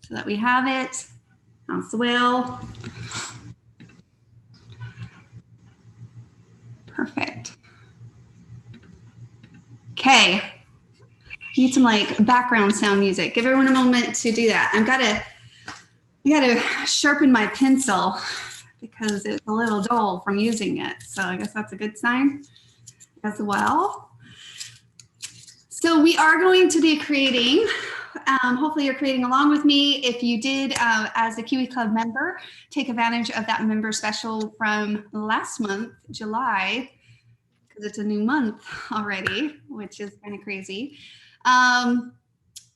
so that we have it as well. Perfect. Okay. Need some like background sound music. Give everyone a moment to do that. I gotta sharpen my pencil because it's a little dull from using it. So I guess that's a good sign as well. So we are going to be creating, hopefully you're creating along with me. If you did, as a Kiwi Club member, take advantage of that member special from last month, July, because it's a new month already, which is kind of crazy.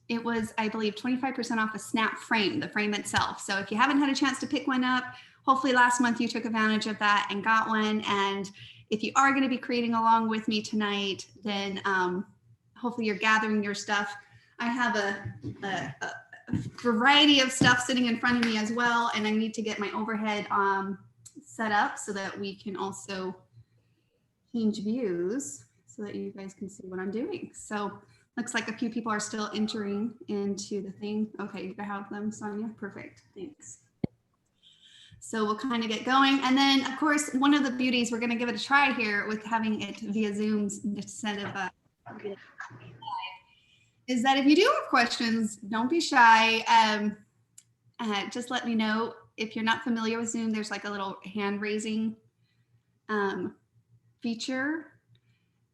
It was, I believe, 25% off a snap frame, the frame itself. So if you haven't had a chance to pick one up, hopefully last month you took advantage of that and got one. And if you are going to be creating along with me tonight, then hopefully you're gathering your stuff. I have a variety of stuff sitting in front of me as well, and I need to get my overhead set up so that we can also change views so that you guys can see what I'm doing. So looks like a few people are still entering into the thing. Okay, you have them, Sonia. Perfect. Thanks. So we'll kind of get going. And then, of course, one of the beauties, we're going to give it a try here with having it via Zoom instead of is that if you do have questions, don't be shy. Just let me know. If you're not familiar with Zoom, there's like a little hand raising feature.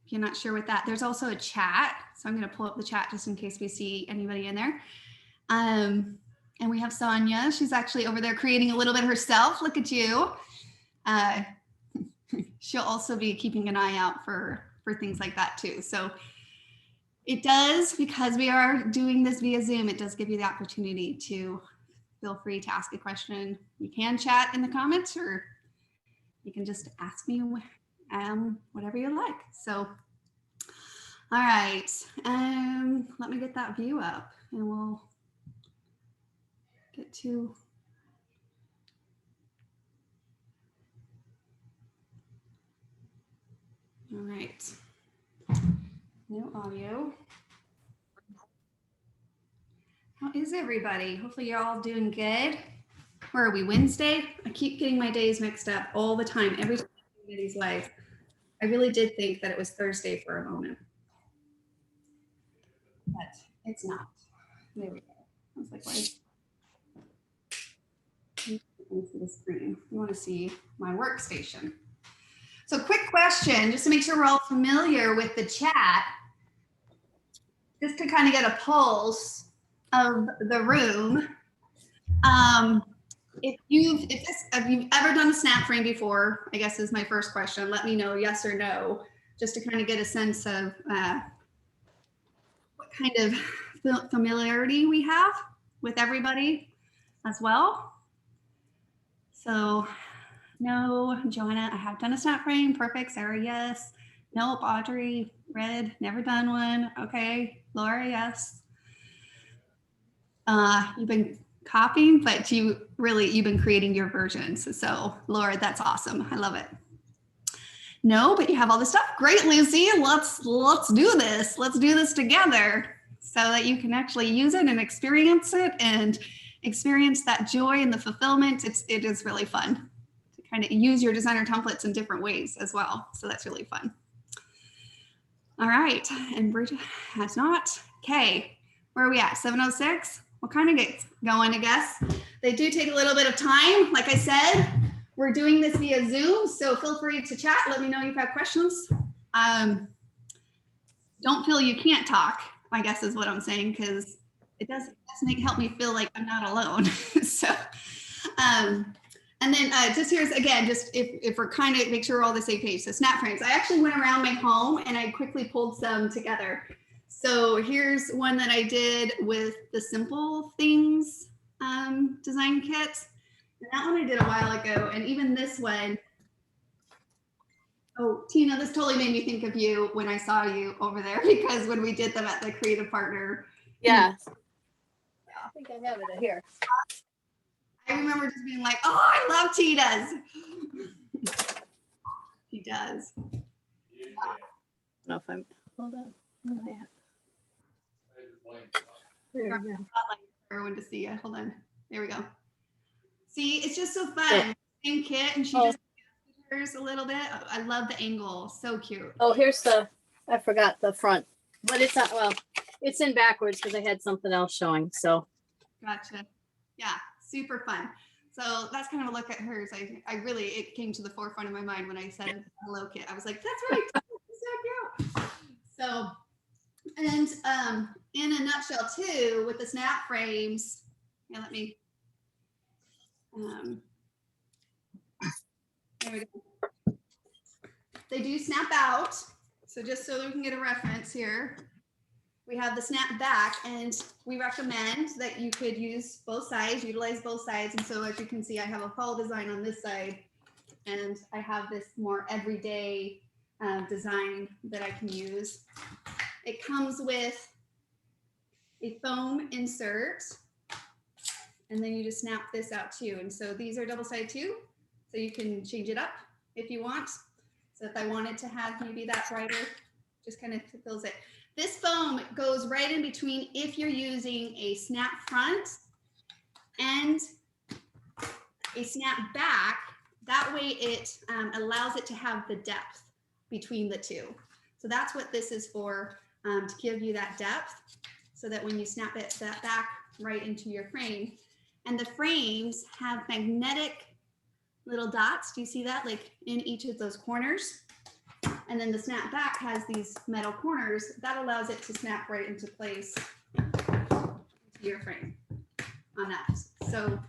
If you're not sure with that, there's also a chat. So I'm going to pull up the chat just in case we see anybody in there. And we have Sonia. She's actually over there creating a little bit herself. Look at you. She'll also be keeping an eye out for things like that too. So it does, because we are doing this via Zoom, it does give you the opportunity to feel free to ask a question. You can chat in the comments, or you can just ask me whatever you like. So, all right, let me get that view up and we'll get to. All right, no audio. How is everybody? Hopefully you're all doing good. Where are we, Wednesday? I keep getting my days mixed up all the time, every time I do these live. I really did think that it was Thursday for a moment, but it's not. There we go. I was like, why? Into the screen. You want to see my workstation. So quick question, just to make sure we're all familiar with the chat, just to kind of get a pulse of the room. If you've ever done a snap frame before, I guess is my first question. Let me know yes or no, just to kind of get a sense of what kind of familiarity we have with everybody as well. So no, Joanna, I have done a snap frame. Perfect. Sarah, yes. Nope. Audrey, red, never done one. Okay. Laura, yes. You've been copying, but you've been creating your versions. So Laura, that's awesome. I love it. No, but you have all this stuff. Great, Lucy. Let's do this. Let's do this together so that you can actually use it and experience it and experience that joy and the fulfillment. It is really fun to kind of use your designer templates in different ways as well. So that's really fun. All right, and Bridget has not. Okay, where are we at? 7:06. We'll kind of get going, I guess. They do take a little bit of time. Like I said, we're doing this via Zoom, so feel free to chat. Let me know if you have questions. Don't feel you can't talk, I guess is what I'm saying, because it does help me feel like I'm not alone. So, and then just here's again, just if we're kind of make sure we're all the same page. So snap frames. I actually went around my home and I quickly pulled some together. So here's one that I did with the Simple Things design kit. And that one I did a while ago. And even this one, oh, Tina, this totally made me think of you when I saw you over there, because when we did them at the Creative Partner. Yeah. I think I have it here. I remember just being like, oh, I love Tina's. He does. I don't know if I'm, hold on. Oh, yeah. There we go. everyone to see it. Hold on. There we go. See, it's just so fun. Same kit, and she just hers a little bit. I love the angle. So cute. Oh, here's I forgot the front, but it's not, well, it's in backwards because I had something else showing. So. Gotcha. Yeah, super fun. So that's kind of a look at hers. I really, it came to the forefront of my mind when I said hello kit. I was like, that's right. That's so cute. So, and in a nutshell too, with the snap frames, yeah, let me, there we go. They do snap out. So just so that we can get a reference here, we have the snap back, and we recommend that you could use both sides, utilize both sides. And so as you can see, I have a fall design on this side, and I have this more everyday design that I can use. It comes with a foam insert, and then you just snap this out too. And so these are double-sided too, so you can change it up if you want. So if I wanted to have maybe that brighter, just kind of fills it. This foam goes right in between if you're using a snap front and a snap back. That way it allows it to have the depth between the two. So that's what this is for, to give you that depth so that when you snap it that back right into your frame. And the frames have magnetic little dots. Do you see that? Like in each of those corners. And then the snap back has these metal corners that allows it to snap right into place into your frame on that. So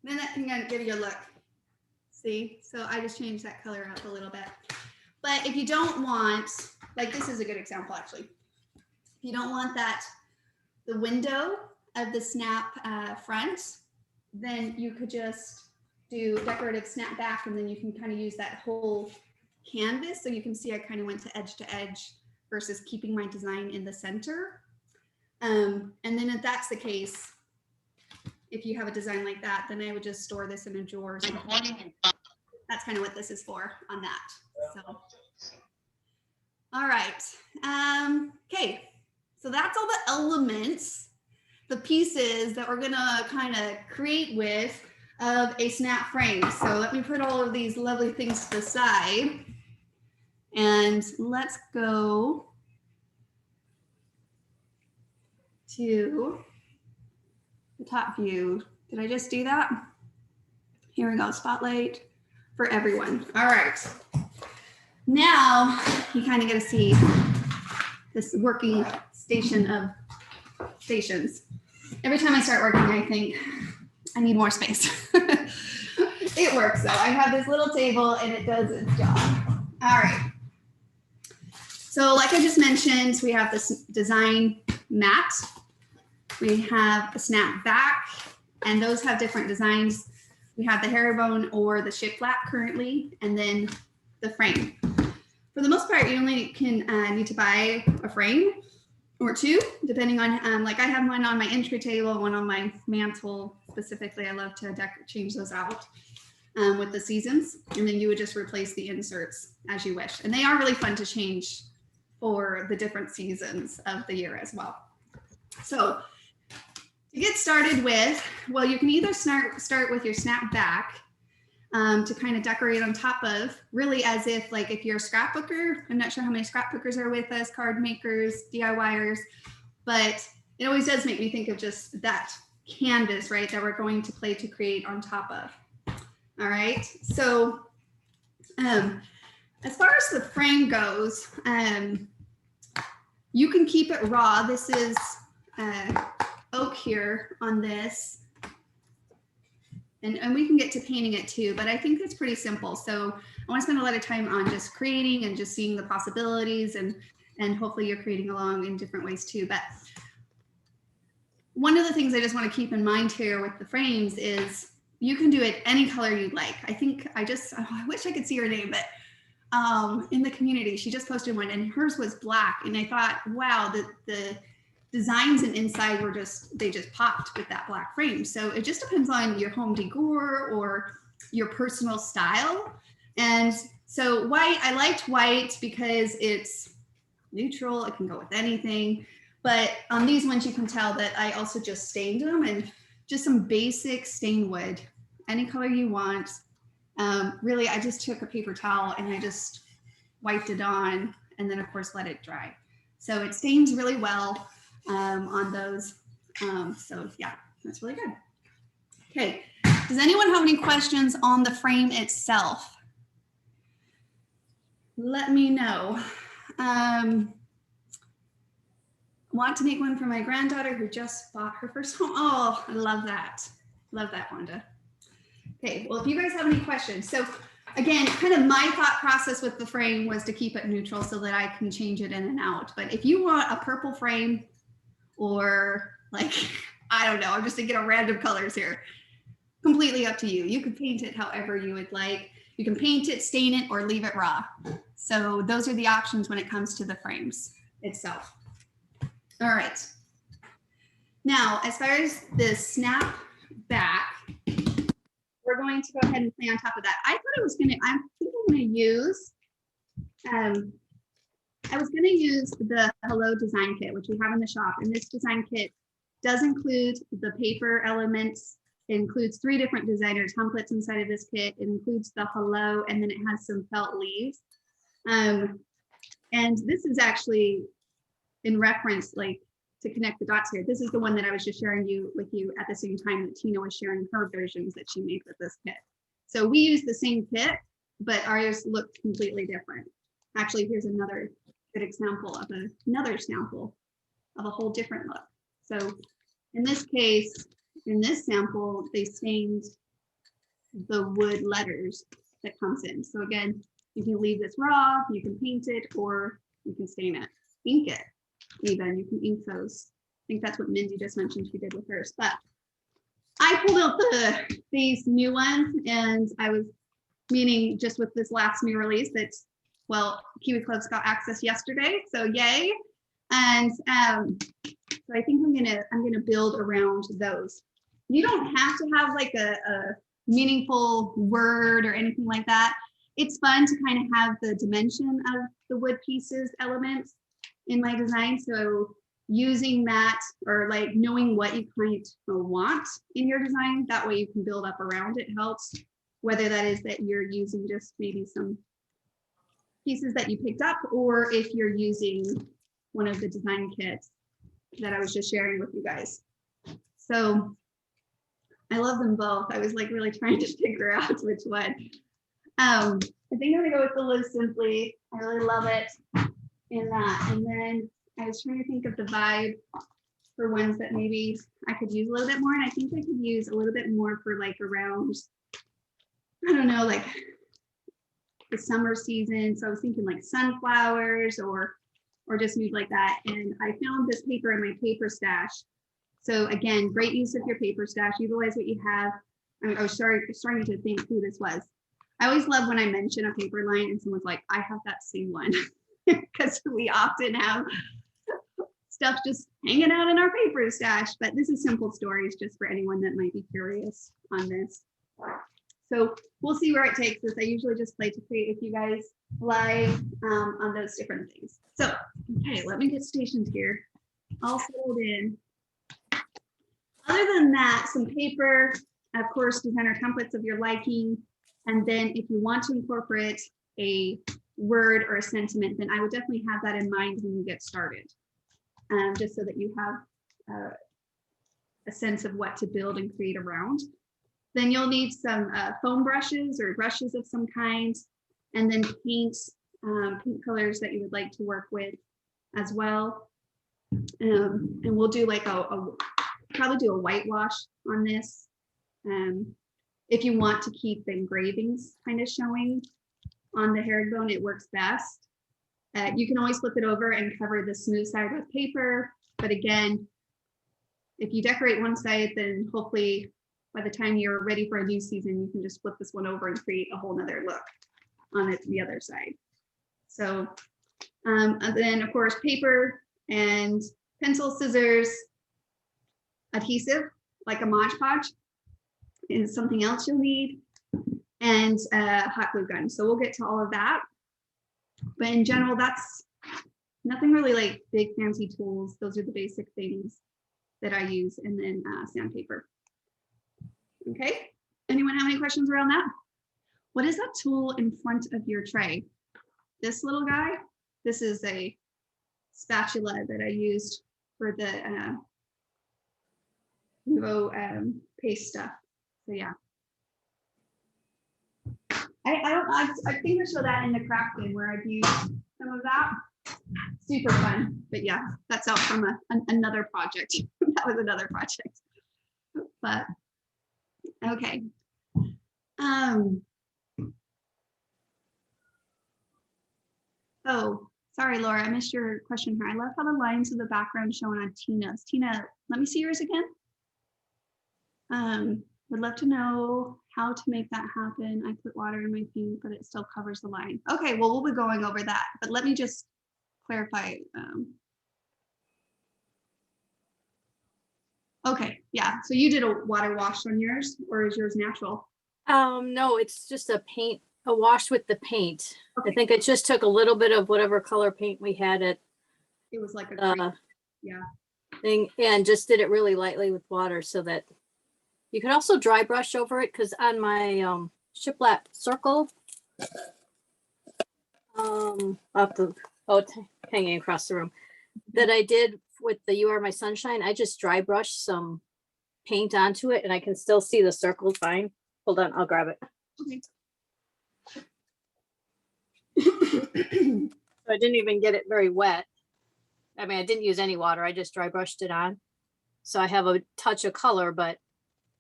then that can kind of give you a look. See? So I just changed that color up a little bit. But if you don't want, like this is a good example actually. If you don't want that, the window of the snap front, then you could just do decorative snap back, and then you can kind of use that whole canvas. So you can see I kind of went to edge versus keeping my design in the center. And then if that's the case, if you have a design like that, then I would just store this in a drawer. That's kind of what this is for on that. So, all right. Okay. So that's all the elements, the pieces that we're gonna kind of create with of a snap frame. So let me put all of these lovely things to the side, and let's go to the top view. Did I just do that? Here we go, spotlight for everyone. All right. Now you kind of get to see this working station of stations. Every time I start working, I think I need more space. It works though. I have this little table and it does its job. All right. So like I just mentioned, we have this design mat. We have the snap back, and those have different designs. We have the herringbone or the ship flat currently, and then the frame. For the most part, you only can need to buy a frame or two, depending on, like I have one on my entry table, one on my mantle specifically. I love to change those out with the seasons. And then you would just replace the inserts as you wish. And they are really fun to change for the different seasons of the year as well. So to get started with, well, you can either start with your snap back to kind of decorate on top of, really as if, like if you're a scrapbooker, I'm not sure how many scrapbookers are with us, card makers, DIYers, but it always does make me think of just that canvas, right, that we're going to play to create on top of. All right, so as far as the frame goes, you can keep it raw. This is oak here on this. And we can get to painting it too, but I think it's pretty simple. So I want to spend a lot of time on just creating and just seeing the possibilities, and hopefully you're creating along in different ways too. But one of the things I just want to keep in mind here with the frames is you can do it any color you'd like. I think I wish I could see her name, but in the community, she just posted one and hers was black. And I thought, wow, the designs and inside were they just popped with that black frame. So it just depends on your home decor or your personal style. And so white, I liked white because it's neutral. It can go with anything. But on these ones, you can tell that I also just stained them, and just some basic stain wood, any color you want. Really, I just took a paper towel and I just wiped it on, and then of course let it dry. So it stains really well on those. So yeah, that's really good. Okay, does anyone have any questions on the frame itself? Let me know. Want to make one for my granddaughter who just bought her first home. Oh, I love that. Love that, Wanda. Okay, well, if you guys have any questions. So again, kind of my thought process with the frame was to keep it neutral so that I can change it in and out. But if you want a purple frame, or like, I don't know, I'm just thinking of random colors here, completely up to you. You can paint it however you would like. You can paint it, stain it, or leave it raw. So those are the options when it comes to the frames itself. All right. Now, as far as the snap back, we're going to go ahead and play on top of that. I thought I was gonna, I think I'm gonna use, I was gonna use the Hello Design Kit, which we have in the shop. And this design kit does include the paper elements. It includes 3 different designer templates inside of this kit. It includes the hello, and then it has some felt leaves. And this is actually in reference, like, to connect the dots here. This is the one that I was just sharing with you at the same time that Tina was sharing her versions that she made with this kit. So we use the same kit, but ours looked completely different. Actually, here's another good example of another sample of a whole different look. So in this case, in this sample, they stained the wood letters that comes in. So again, you can leave this raw, you can paint it, or you can stain it, ink it. Even you can ink those. I think that's what Mindy just mentioned she did with hers. But I pulled out these new ones, and I was meaning just with this last new release that, well, Kiwi Club's got access yesterday, so yay! And so I think I'm gonna build around those. You don't have to have like a meaningful word or anything like that. It's fun to kind of have the dimension of the wood pieces elements in my design. So using that, or like knowing what you kind of want in your design, that way you can build up around it, helps. Whether that is that you're using just maybe some pieces that you picked up, or if you're using one of the design kits that I was just sharing with you guys. So I love them both. I was like really trying to figure out which one. I think I'm gonna go with the Live Simply. I really love it in that. And then I was trying to think of the vibe for ones that maybe I could use a little bit more. And I think I could use a little bit more for like around, I don't know, like the summer season. So I was thinking like sunflowers or just nude like that. And I found this paper in my paper stash. So again, great use of your paper stash. Utilize what you have. I was starting to think who this was. I always love when I mention a paper line and someone's like, I have that same one. Because we often have stuff just hanging out in our paper stash. But this is Simple Stories, just for anyone that might be curious on this. So we'll see where it takes us. I usually just play to create with you guys live on those different things. So, okay, let me get stationed here. All settled in. Other than that, some paper, of course, designer templates of your liking. And then if you want to incorporate a word or a sentiment, then I would definitely have that in mind when you get started. Just so that you have a sense of what to build and create around. Then you'll need some foam brushes or brushes of some kind, and then paint colors that you would like to work with as well. And we'll do like probably do a whitewash on this. If you want to keep the engravings kind of showing on the herringbone, it works best. You can always flip it over and cover the smooth side with paper. But again, if you decorate one side, then hopefully by the time you're ready for a new season, you can just flip this one over and create a whole nother look on the other side. So and then of course, paper and pencil, scissors, adhesive, like a Mod Podge is something else you'll need, and a hot glue gun. So we'll get to all of that. But in general, that's Nothing really like big fancy tools. Those are the basic things that I use, and then sandpaper. Okay, anyone have any questions around that? What is that tool in front of your tray? This little guy, this is a spatula that I used for the Nouveau paste stuff. So yeah. I think I show that in the crafting where I've used some of that. Super fun, but yeah, that's out from another project. That was another project, but okay. Oh, sorry, Laura, I missed your question here. I love how the lines of the background shown on Tina's. Tina, let me see yours again. Would love to know how to make that happen. I put water in my paint, but it still covers the line. Okay, well, we'll be going over that, but let me just clarify. Okay, yeah, so you did a water wash on yours, or is yours natural? No, it's just a wash with the paint. Okay. I think it just took a little bit of whatever color paint we had at It was like a yeah thing, and just did it really lightly with water so that you could also dry brush over it, because on my shiplap circle, it's hanging across the room, that I did with the You Are My Sunshine, I just dry brushed some paint onto it, and I can still see the circle fine. Hold on, I'll grab it. Okay. So I didn't even get it very wet. I mean, I didn't use any water. I just dry brushed it on. So I have a touch of color, but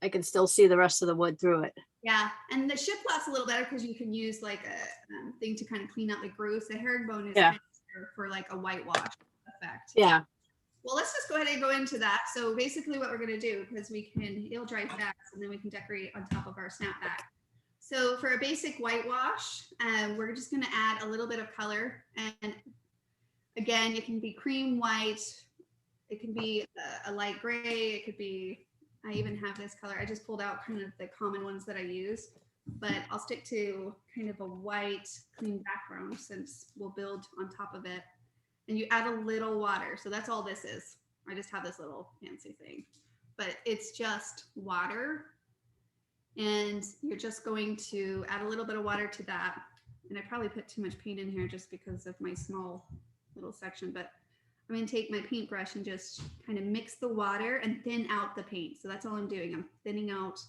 I can still see the rest of the wood through it. Yeah, and the shiplap's a little better because you can use like a thing to kind of clean out the grooves. The herringbone is kind of for like a whitewash effect. Yeah. Well, let's just go ahead and go into that. So basically what we're going to do, because it'll dry fast, and then we can decorate on top of our snapback. So for a basic whitewash, we're just going to add a little bit of color. And again, it can be cream white. It can be a light gray. It could be, I even have this color. I just pulled out kind of the common ones that I use, but I'll stick to kind of a white clean background since we'll build on top of it. And you add a little water. So that's all this is. I just have this little fancy thing, but it's just water. And you're just going to add a little bit of water to that. And I probably put too much paint in here just because of my small little section, but I'm going to take my paintbrush and just kind of mix the water and thin out the paint. So that's all I'm doing. I'm thinning out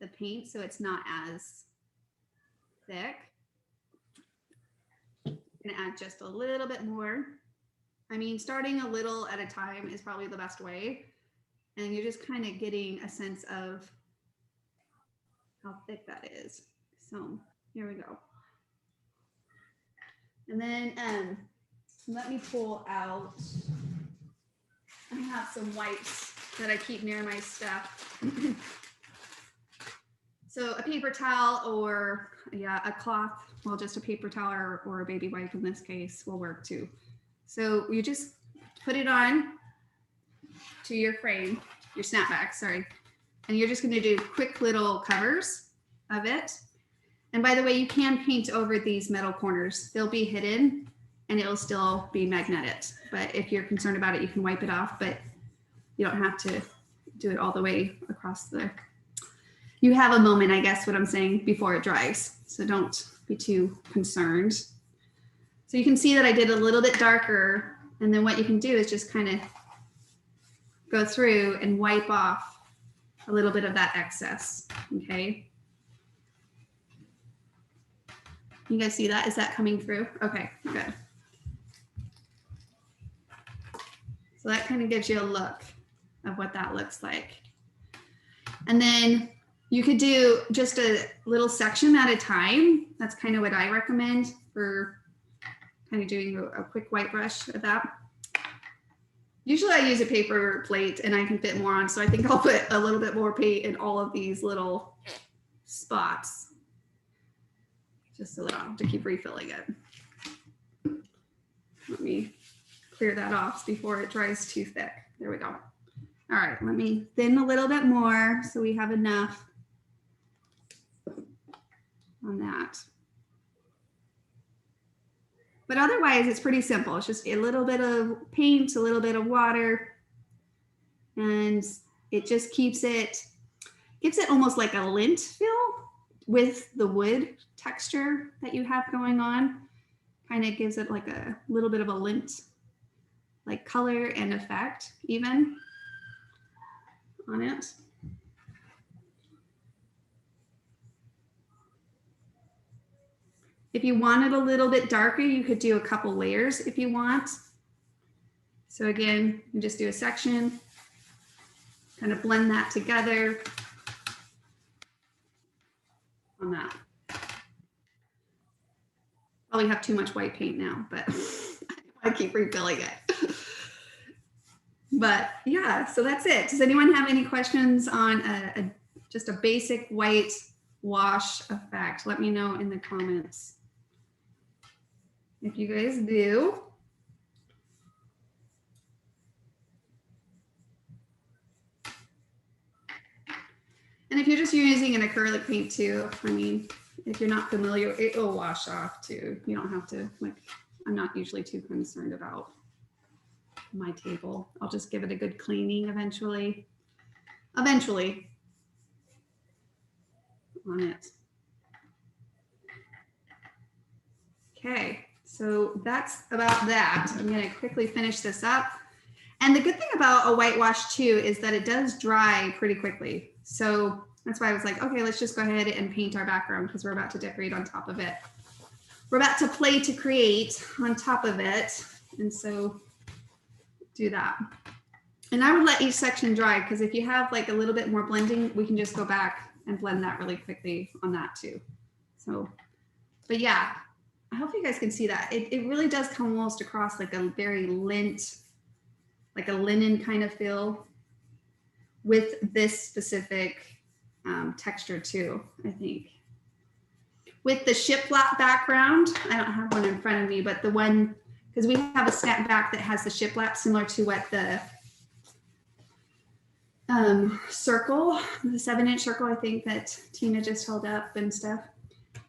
the paint so it's not as thick. I'm going to add just a little bit more. I mean, starting a little at a time is probably the best way. And you're just kind of getting a sense of how thick that is. So here we go. And then let me pull out, I have some wipes that I keep near my stuff. So a paper towel or a cloth, well, just a paper towel or a baby wipe in this case will work too. So you just put it on to your frame, your snapback, sorry. And you're just gonna do quick little covers of it. And by the way, you can paint over these metal corners. They'll be hidden and it'll still be magnetic. But if you're concerned about it, you can wipe it off, but you don't have to do it all the way across the, you have a moment, I guess what I'm saying, before it dries. So don't be too concerned. So you can see that I did a little bit darker, and then what you can do is just kind of go through and wipe off a little bit of that excess, okay? You guys see that? Is that coming through? Okay, good. So that kind of gives you a look of what that looks like. And then you could do just a little section at a time. That's kind of what I recommend for kind of doing a quick white brush of that. Usually I use a paper plate and I can fit more on, so I think I'll put a little bit more paint in all of these little spots, just so that I don't have to keep refilling it. Let me clear that off before it dries too thick. There we go. All right, let me thin a little bit more so we have enough on that. But otherwise, it's pretty simple. It's just a little bit of paint, a little bit of water, and it just gives it almost like a lint feel with the wood texture that you have going on. Kind of gives it like a little bit of a lint, like color and effect even on it. If you want it a little bit darker, you could do a couple layers if you want. So again, you just do a section, kind of blend that together on that. Probably have too much white paint now, but I keep refilling it. But yeah, so that's it. Does anyone have any questions on just a basic white wash effect? Let me know in the comments if you guys do. And if you're just using an acrylic paint too, I mean, if you're not familiar, it will wash off too. You don't have to, like, I'm not usually too concerned about my table. I'll just give it a good cleaning eventually on it. Okay, so that's about that. I'm going to quickly finish this up. And the good thing about a whitewash too is that it does dry pretty quickly. So that's why I was like, okay, let's just go ahead and paint our background because we're about to decorate on top of it. We're about to play to create on top of it. And so do that. And I would let each section dry because if you have like a little bit more blending, we can just go back and blend that really quickly on that too. So, but yeah, I hope you guys can see that. It really does come almost across like a very lint, like a linen kind of feel with this specific texture too, I think. With the shiplap background, I don't have one in front of me, but the one, because we have a snapback that has the shiplap similar to what the circle, the 7-inch circle, I think that Tina just held up and stuff.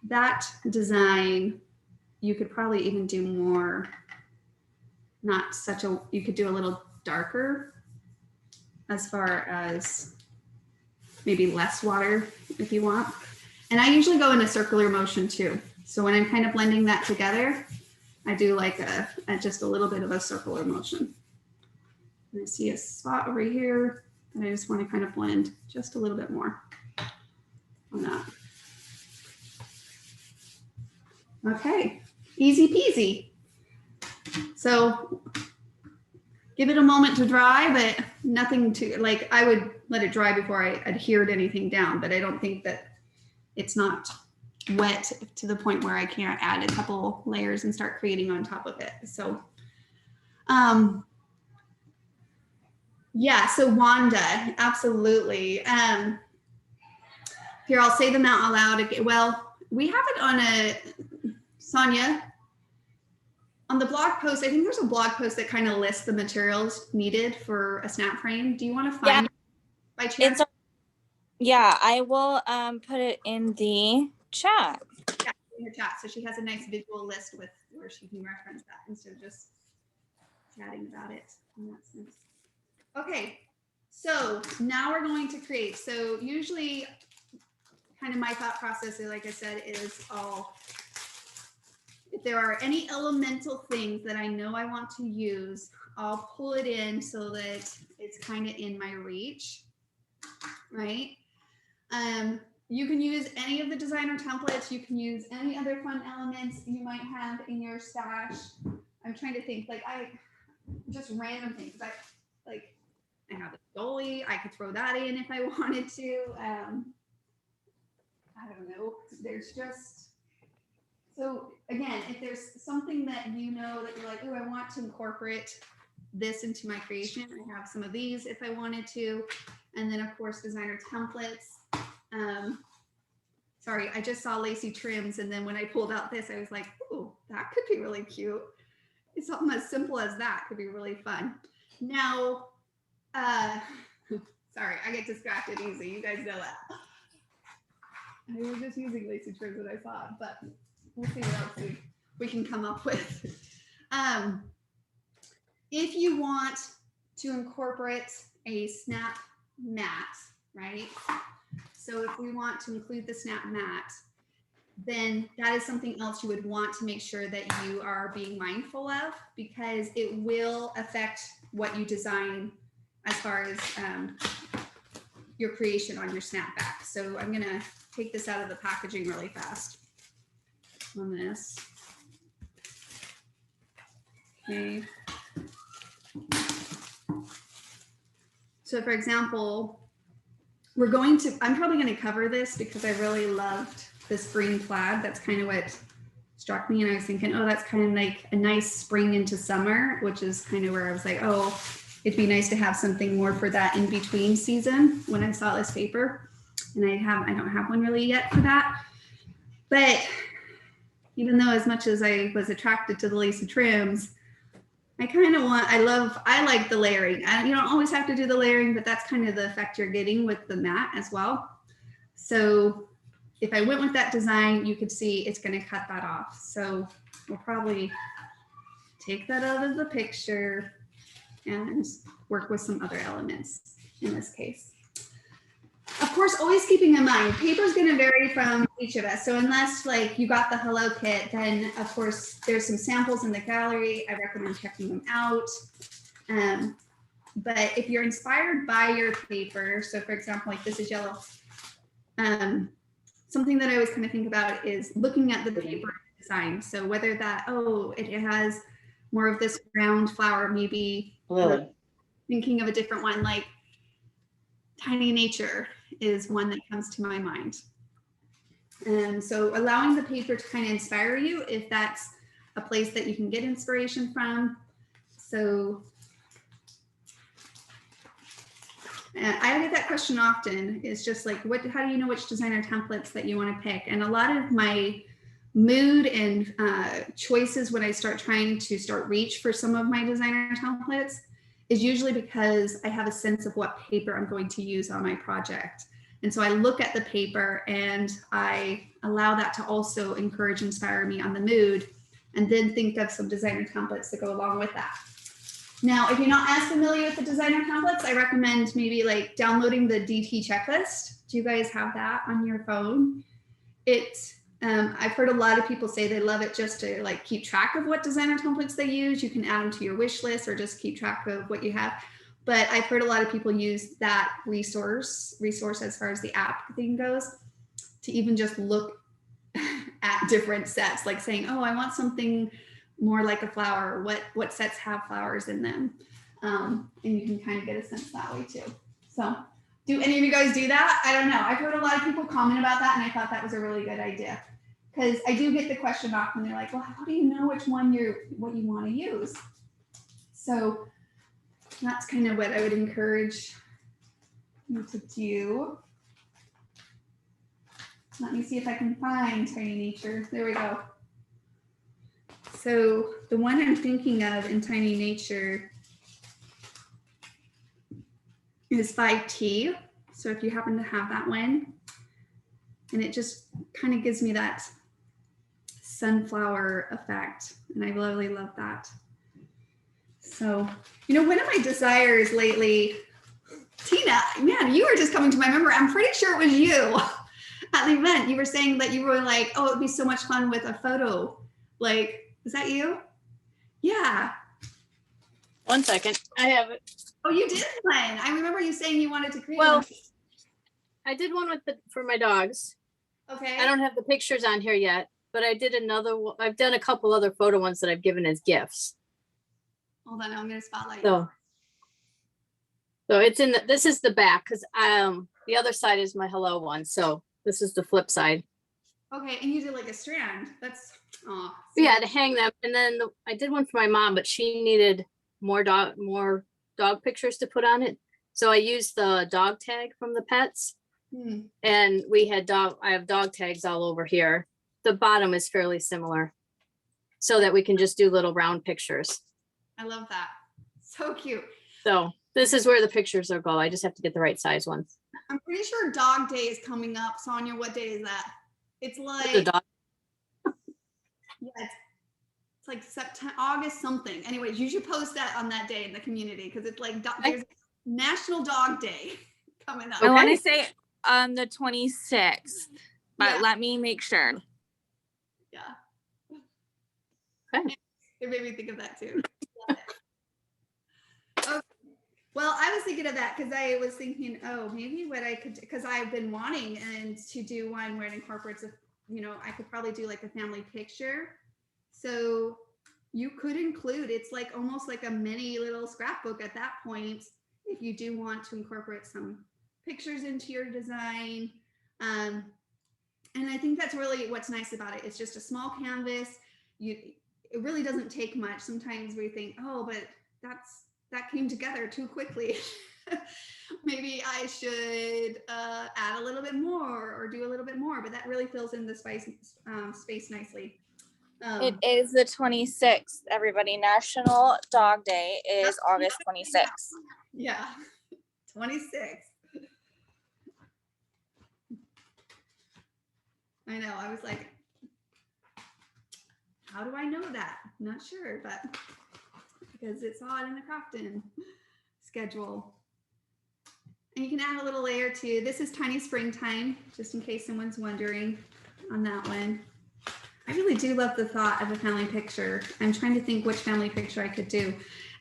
That design, you could probably even do more, not such a, you could do a little darker as far as maybe less water if you want. And I usually go in a circular motion too. So when I'm kind of blending that together, I do like just a little bit of a circular motion. And I see a spot over here and I just want to kind of blend just a little bit more on that. Okay, easy peasy. So give it a moment to dry, but nothing to, like, I would let it dry before I adhered anything down, but I don't think that it's not wet to the point where I can't add a couple layers and start creating on top of it. So, yeah, so Wanda, absolutely. Here, I'll say them out loud. Well, we have it on Sonia, on the blog post. I think there's a blog post that kind of lists the materials needed for a snap frame. Do you want to find it by chance? Yeah, I will put it in the chat. Yeah, in her chat. So she has a nice visual list with where she can reference that instead of just chatting about it in that sense. Okay, so now we're going to create. So usually kind of my thought process, like I said, is if there are any elemental things that I know I want to use, I'll pull it in so that it's kind of in my reach, right? You can use any of the designer templates. You can use any other fun elements you might have in your stash. I'm trying to think, like just random things. I have a dolly. I could throw that in if I wanted to. I don't know. There's just, so again, if there's something that you know that you're like, oh, I want to incorporate this into my creation, I have some of these if I wanted to. And then of course, designer templates. Sorry, I just saw lacy trims. And then when I pulled out this, I was like, oh, that could be really cute. It's something as simple as that could be really fun. Now, sorry, I get distracted easy. You guys know that. I was just using lacy trims when I saw it, but we'll see what else we can come up with. If you want to incorporate a snap mat, right? So if we want to include the snap mat, then that is something else you would want to make sure that you are being mindful of, because it will affect what you design as far as your creation on your snapback. So I'm gonna take this out of the packaging really fast on this. Okay. So for example, I'm probably going to cover this because I really loved this green plaid. That's kind of what struck me. And I was thinking, oh, that's kind of like a nice spring into summer, which is kind of where I was like, oh, it'd be nice to have something more for that in between season when I saw this paper. And I don't have one really yet for that. But even though as much as I was attracted to the lacy trims, I like the layering. You don't always have to do the layering, but that's kind of the effect you're getting with the mat as well. So if I went with that design, you could see it's going to cut that off. So we'll probably take that out of the picture and work with some other elements in this case. Of course, always keeping in mind, paper is going to vary from each of us. So unless like you got the Hello Kit, then of course there's some samples in the gallery. I recommend checking them out. But if you're inspired by your paper, so for example, like this is yellow, something that I always kind of think about is looking at the paper design. So whether that, oh, it has more of this round flower, maybe thinking of a different one, like Tiny Nature is one that comes to my mind. And so allowing the paper to kind of inspire you if that's a place that you can get inspiration from. So I get that question often. It's just like, how do you know which designer templates that you want to pick? And a lot of my mood and choices when I start trying to reach for some of my designer templates is usually because I have a sense of what paper I'm going to use on my project. And so I look at the paper and I allow that to also inspire me on the mood, and then think of some designer templates that go along with that. Now, if you're not as familiar with the designer templates, I recommend maybe like downloading the DT checklist. Do you guys have that on your phone? I've heard a lot of people say they love it just to like keep track of what designer templates they use. You can add them to your wish list or just keep track of what you have. But I've heard a lot of people use that resource as far as the app thing goes, to even just look at different sets, like saying, oh, I want something more like a flower. What sets have flowers in them? And you can kind of get a sense that way too. So do any of you guys do that? I don't know. I've heard a lot of people comment about that, and I thought that was a really good idea. Because I do get the question often. They're like, well, how do you know which one what you want to use? So that's kind of what I would encourage you to do. Let me see if I can find Tiny Nature. There we go. So the one I'm thinking of in Tiny Nature is 5T. So if you happen to have that one, and it just kind of gives me that sunflower effect, and I really love that. So, one of my desires lately, Tina, man, you were just coming to my memory. I'm pretty sure it was you at the event. You were saying that you were like, oh, it'd be so much fun with a photo. Like, is that you? Yeah. 1 second. I have it. Oh, you did one. I remember you saying you wanted to create Well, one. I did one for my dogs. Okay. I don't have the pictures on here yet, but I did another one. I've done a couple other photo ones that I've given as gifts. Hold on, I'm gonna spotlight. So it's this is the back, because the other side is my hello one. So this is the flip side. Okay, and you did like a strand. That's Yeah, to hang them. And then I did one for my mom, but she needed more dog pictures to put on it. So I used the dog tag from the pets. And I have dog tags all over here. The bottom is fairly similar, so that we can just do little round pictures. I love that. So cute. So this is where the pictures will go. I just have to get the right size ones. I'm pretty sure Dog Day is coming up. Sonia, what day is that? It's like, The dog. yeah, it's like September, August something. Anyways, you should post that on that day in the community because it's like there's National Dog Day coming up. I want to say on the 26th, but let me make sure. Yeah. Okay. It made me think of that too. Okay. Well, I was thinking of that because I was thinking, oh, maybe what I could, because I've been wanting and to do one where it incorporates a, you know, I could probably do like a family picture. So you could include, it's like almost like a mini little scrapbook at that point, if you do want to incorporate some pictures into your design. And I think that's really what's nice about it. It's just a small canvas. It really doesn't take much. Sometimes we think, oh, but that came together too quickly. Maybe I should add a little bit more or do a little bit more, but that really fills in the space nicely. It is the 26th, everybody. National Dog Day is August 26th. Yeah, 26th. I know, I was like, how do I know that? Not sure, but because it's all in the Crofton schedule. And you can add a little layer too. This is Tiny Springtime, just in case someone's wondering on that one. I really do love the thought of a family picture. I'm trying to think which family picture I could do.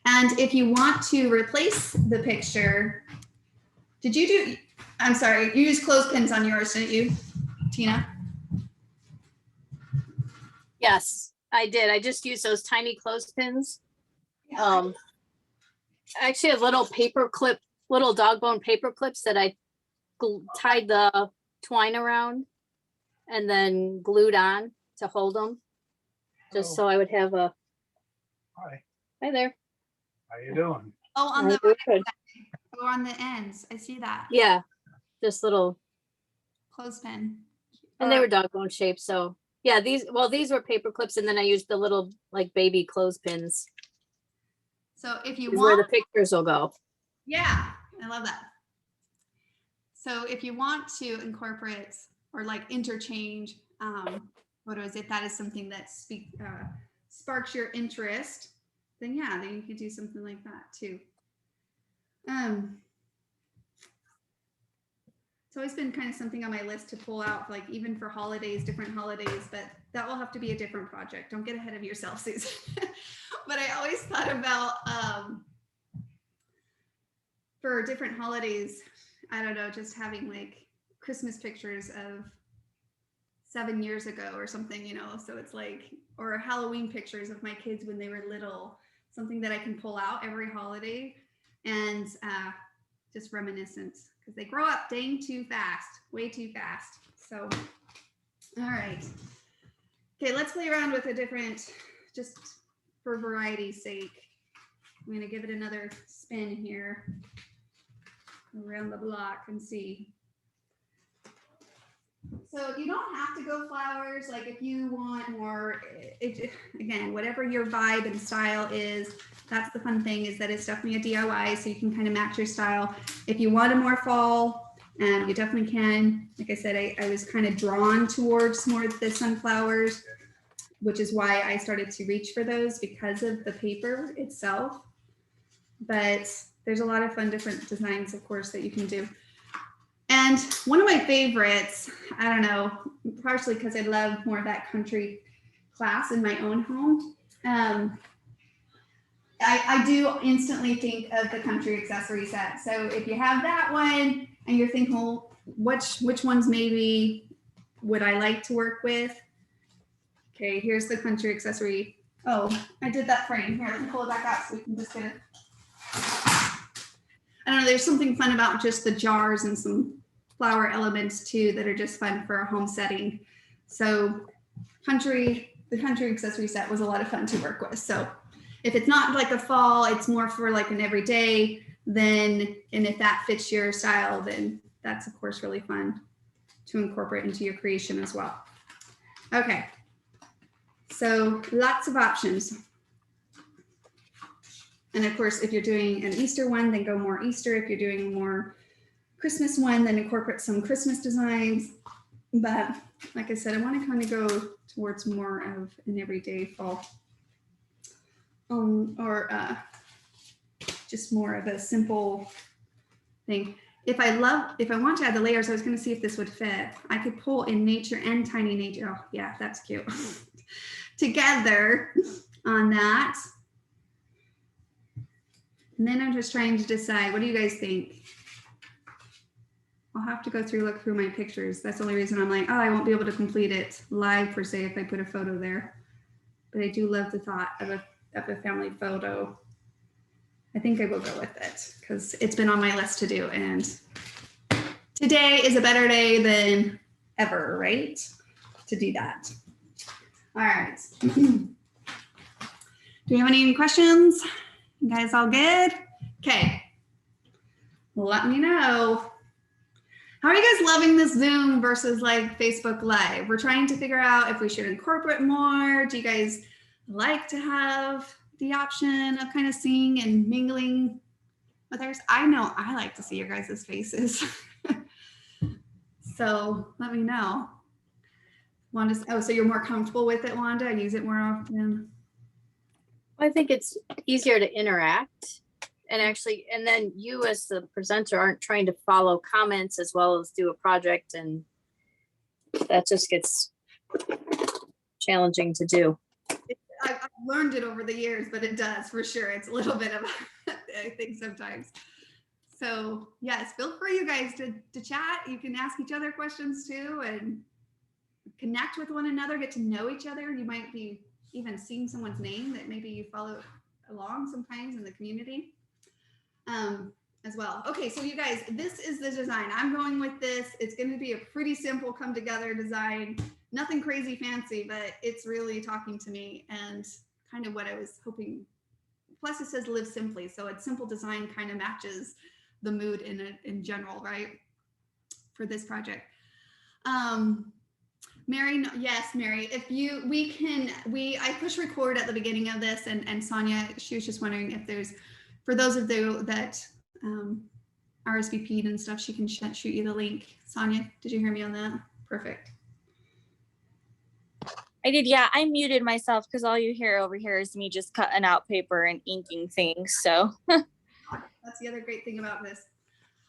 And if you want to replace the picture, I'm sorry, you used clothespins on yours, didn't you, Tina? Yes, I did. I just used those tiny clothespins. Yeah. I actually have little dog bone paper clips that I tied the twine around and then glued on to hold them, just so I would have a. Hi. Hi there. How you doing? Oh, on the or on the ends. I see that. Yeah, just little. Clothespin. And they were dog bone shaped, so yeah. These were paper clips, and then I used the little like baby clothespins. So if you Is want, where the pictures will go. yeah, I love that. So if you want to incorporate or like interchange photos, if that is something that sparks your interest, then yeah, then you could do something like that too. It's always been kind of something on my list to pull out, like even for holidays, different holidays, but that will have to be a different project. Don't get ahead of yourself, Susan. But I always thought about for different holidays, I don't know, just having like Christmas pictures of 7 years ago or something, you know, so it's like, or Halloween pictures of my kids when they were little, something that I can pull out every holiday and just reminiscent, because they grow up dang too fast, way too fast. So, all right. Okay, let's play around with a different, just for variety's sake. I'm gonna give it another spin here around the block and see. So you don't have to go flowers. Like if you want more, again, whatever your vibe and style is, that's the fun thing, is that it's definitely a DIY, so you can kind of match your style. If you want a more fall, you definitely can. Like I said, I was kind of drawn towards more of the sunflowers, which is why I started to reach for those, because of the paper itself. But there's a lot of fun different designs, of course, that you can do. And one of my favorites, I don't know, partially because I love more of that country class in my own home. I do instantly think of the country accessory set. So if you have that one and you're thinking, well, which ones maybe would I like to work with? Okay, here's the country accessory. Oh, I did that frame. Here, let me pull it back out so we can just get it. I don't know, there's something fun about just the jars and some flower elements too that are just fun for a home setting. So the country accessory set was a lot of fun to work with. So if it's not like a fall, it's more for like an everyday, then, and if that fits your style, then that's of course really fun to incorporate into your creation as well. Okay, so lots of options. And of course, if you're doing an Easter one, then go more Easter. If you're doing a more Christmas one, then incorporate some Christmas designs. But like I said, I want to kind of go towards more of an everyday fall or just more of a simple thing. If I want to add the layers, I was going to see if this would fit. I could pull in nature and tiny nature. Oh yeah, that's cute. Together on that. And then I'm just trying to decide, what do you guys think? I'll have to look through my pictures. That's the only reason I'm like, oh, I won't be able to complete it live per se if I put a photo there. But I do love the thought of a family photo. I think I will go with it because it's been on my list to do. And today is a better day than ever, right? To do that. All right. Do you have any questions? You guys all good? Okay. Let me know. How are you guys loving this Zoom versus like Facebook Live? We're trying to figure out if we should incorporate more. Do you guys like to have the option of kind of seeing and mingling with others? I know I like to see your guys' faces. So let me know. Wanda, oh, so you're more comfortable with it, Wanda? I use it more often. I think it's easier to interact and actually, and then you as the presenter aren't trying to follow comments as well as do a project, and that just gets challenging to do. I've learned it over the years, but it does for sure. It's a little bit of a thing sometimes. So yes, feel free, you guys, to chat. You can ask each other questions too and connect with one another, get to know each other. You might be even seeing someone's name that maybe you follow along sometimes in the community as well. Okay, so you guys, this is the design. I'm going with this. It's going to be a pretty simple come together design. Nothing crazy fancy, but it's really talking to me and kind of what I was hoping. Plus it says live simply. So a simple design kind of matches the mood in general, right? For this project. Mary, yes, Mary, if I push record at the beginning of this, and Sonia, she was just wondering if there's, for those of you that RSVP'd and stuff, she can shoot you the link. Sonia, did you hear me on that? Perfect. I did, yeah. I muted myself because all you hear over here is me just cutting out paper and inking things. So that's the other great thing about this.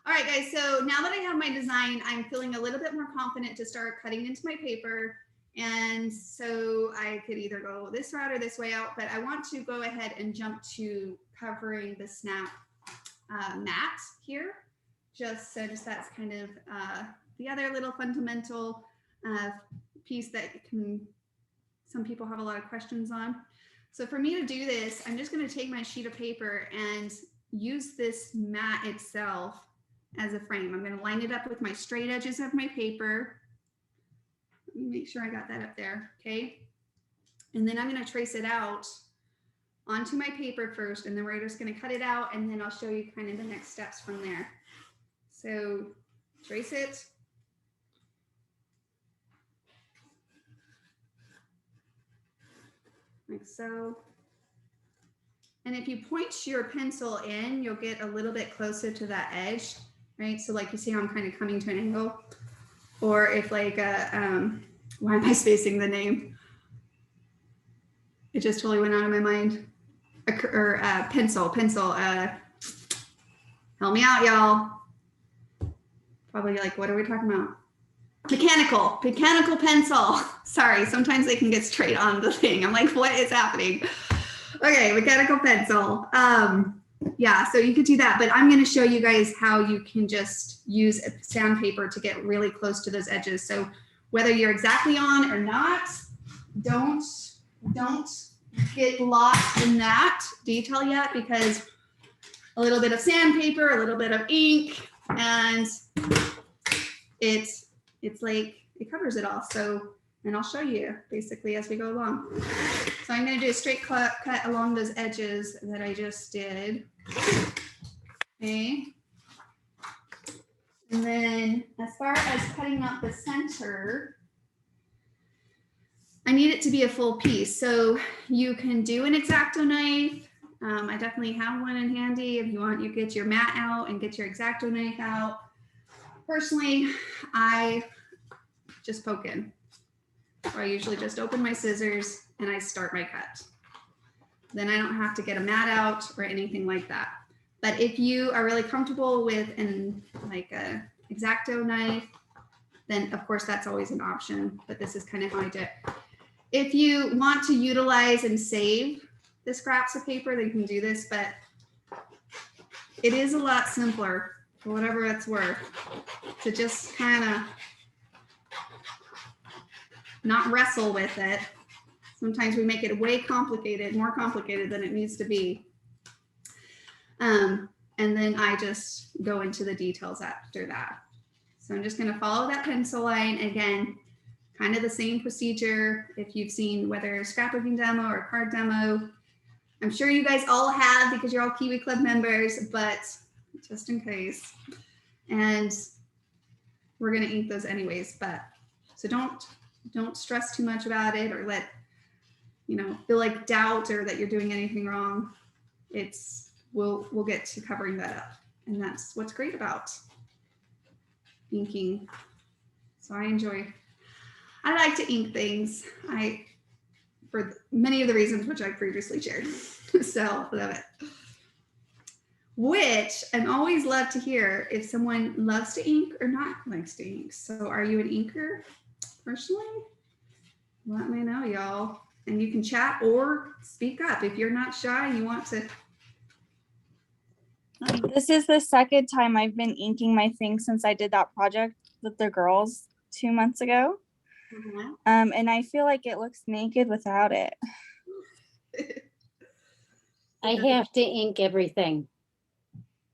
All right, guys, so now that I have my design, I'm feeling a little bit more confident to start cutting into my paper. And so I could either go this route or this way out, but I want to go ahead and jump to covering the snap mat here. Just that's kind of the other little fundamental piece that some people have a lot of questions on. So for me to do this, I'm just going to take my sheet of paper and use this mat itself as a frame. I'm going to line it up with my straight edges of my paper. Let me make sure I got that up there. Okay. And then I'm going to trace it out onto my paper first, and then we're just going to cut it out, and then I'll show you kind of the next steps from there. So trace it. Like so. And if you point your pencil in, you'll get a little bit closer to that edge, right? So like you see how I'm kind of coming to an angle, or if like why am I spacing the name? It just totally went out of my mind. Or pencil, help me out, y'all. Probably like, what are we talking about? Mechanical pencil. Sorry, sometimes they can get straight on the thing. I'm like, what is happening? Okay, mechanical pencil. Yeah, so you could do that, but I'm going to show you guys how you can just use sandpaper to get really close to those edges. So whether you're exactly on or not, don't get lost in that detail yet, because a little bit of sandpaper, a little bit of ink, and it's like it covers it all. So, and I'll show you basically as we go along. So I'm going to do a straight cut along those edges that I just did. Okay. And then as far as cutting out the center, I need it to be a full piece. So you can do an X-Acto knife. I definitely have one in handy. If you want, you get your mat out and get your X-Acto knife out. Personally, I just poke in. Or I usually just open my scissors and I start my cut. then I don't have to get a mat out or anything like that. But if you are really comfortable with like a X-Acto knife, then of course that's always an option, but this is kind of how I do it. If you want to utilize and save the scraps of paper, then you can do this, but it is a lot simpler, for whatever it's worth, to just kind of not wrestle with it. Sometimes we make it way complicated, more complicated than it needs to be. And then I just go into the details after that. So I'm just going to follow that pencil line again, kind of the same procedure. If you've seen whether a scrapbooking demo or a card demo, I'm sure you guys all have because you're all Kiwi Club members, but just in case. And we're going to ink those anyways, but so don't stress too much about it or let, feel like doubt or that you're doing anything wrong. We'll get to covering that up. And that's what's great about inking. So I like to ink things. For many of the reasons which I previously shared. So love it. Which I'm always love to hear if someone loves to ink or not likes to ink. So are you an inker personally? Let me know, y'all. And you can chat or speak up if you're not shy, you want to. This is the second time I've been inking my thing since I did that project with the girls 2 months ago. Mm-hmm. And I feel like it looks naked without it. I have to ink everything.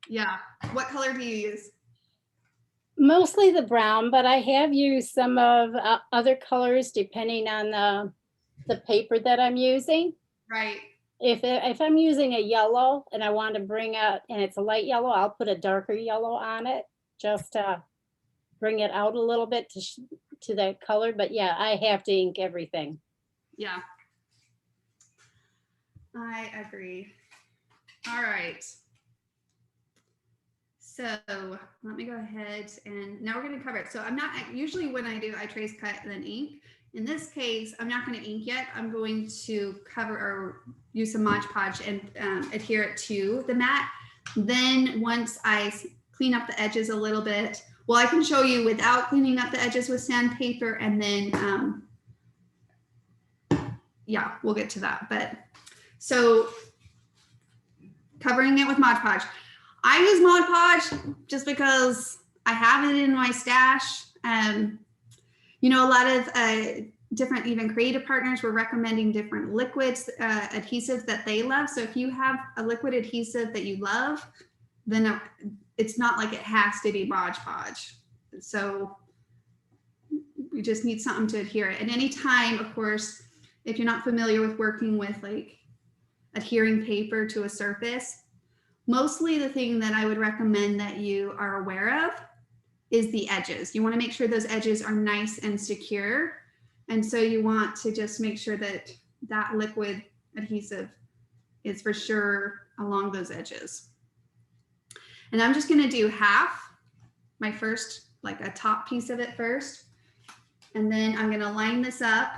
Yeah. What color do you use? Mostly the brown, but I have used some of other colors depending on the paper that I'm using. Right. If I'm using a yellow and I want to bring out, and it's a light yellow, I'll put a darker yellow on it just to bring it out a little bit to that color. But yeah, I have to ink everything. Yeah. I agree. All right. So let me go ahead and now we're going to cover it. So I'm not usually when I do, I trace, cut, and then ink. In this case, I'm not going to ink yet. I'm going to cover or use some Mod Podge and adhere it to the mat. Then once I clean up the edges a little bit, well, I can show you without cleaning up the edges with sandpaper, and then yeah, we'll get to that. But so covering it with Mod Podge. I use Mod Podge just because I have it in my stash. A lot of different even creative partners were recommending different liquids, adhesives that they love. So if you have a liquid adhesive that you love, then it's not like it has to be Mod Podge. So we just need something to adhere it. At any time, of course, if you're not familiar with working with like adhering paper to a surface, mostly the thing that I would recommend that you are aware of is the edges. You want to make sure those edges are nice and secure. And so you want to just make sure that that liquid adhesive is for sure along those edges. And I'm just going to do half, my first, like a top piece of it first. And then I'm going to line this up.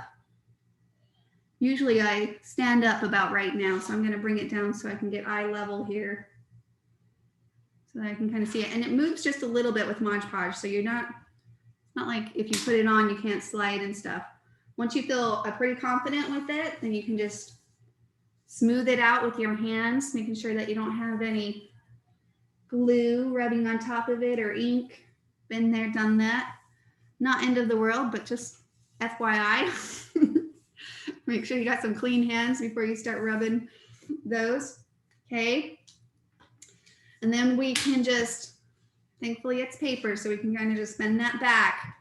Usually I stand up about right now, so I'm going to bring it down so I can get eye level here, so that I can kind of see it. And it moves just a little bit with Mod Podge, so it's not like if you put it on, you can't slide and stuff. Once you feel pretty confident with it, then you can just smooth it out with your hands, making sure that you don't have any glue rubbing on top of it or ink. Been there, done that. Not end of the world, but just FYI. Make sure you got some clean hands before you start rubbing those. Okay. And then we can just, thankfully it's paper, so we can kind of just bend that back.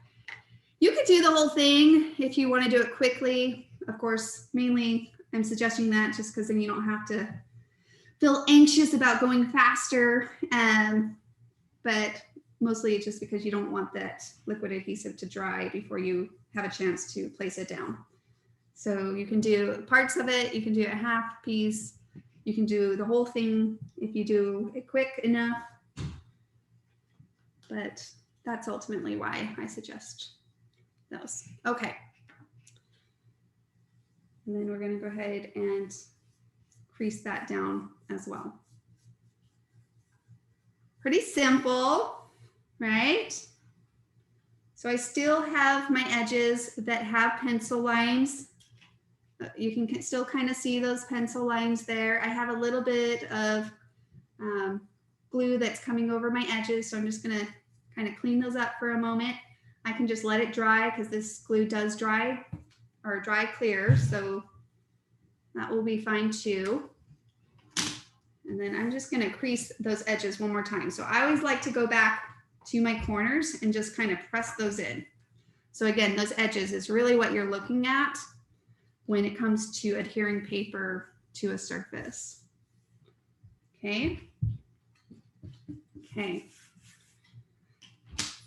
You could do the whole thing if you want to do it quickly. Of course, mainly I'm suggesting that just because then you don't have to feel anxious about going faster. But mostly it's just because you don't want that liquid adhesive to dry before you have a chance to place it down. So you can do parts of it, you can do a half piece, you can do the whole thing if you do it quick enough. But that's ultimately why I suggest those. Okay. And then we're going to go ahead and crease that down as well. Pretty simple, right? So I still have my edges that have pencil lines. You can still kind of see those pencil lines there. I have a little bit of glue that's coming over my edges, so I'm just gonna kind of clean those up for a moment. I can just let it dry because this glue does dry or dry clear, so that will be fine too. And then I'm just gonna crease those edges one more time. So I always like to go back to my corners and just kind of press those in. So again, those edges is really what you're looking at when it comes to adhering paper to a surface. Okay. Okay.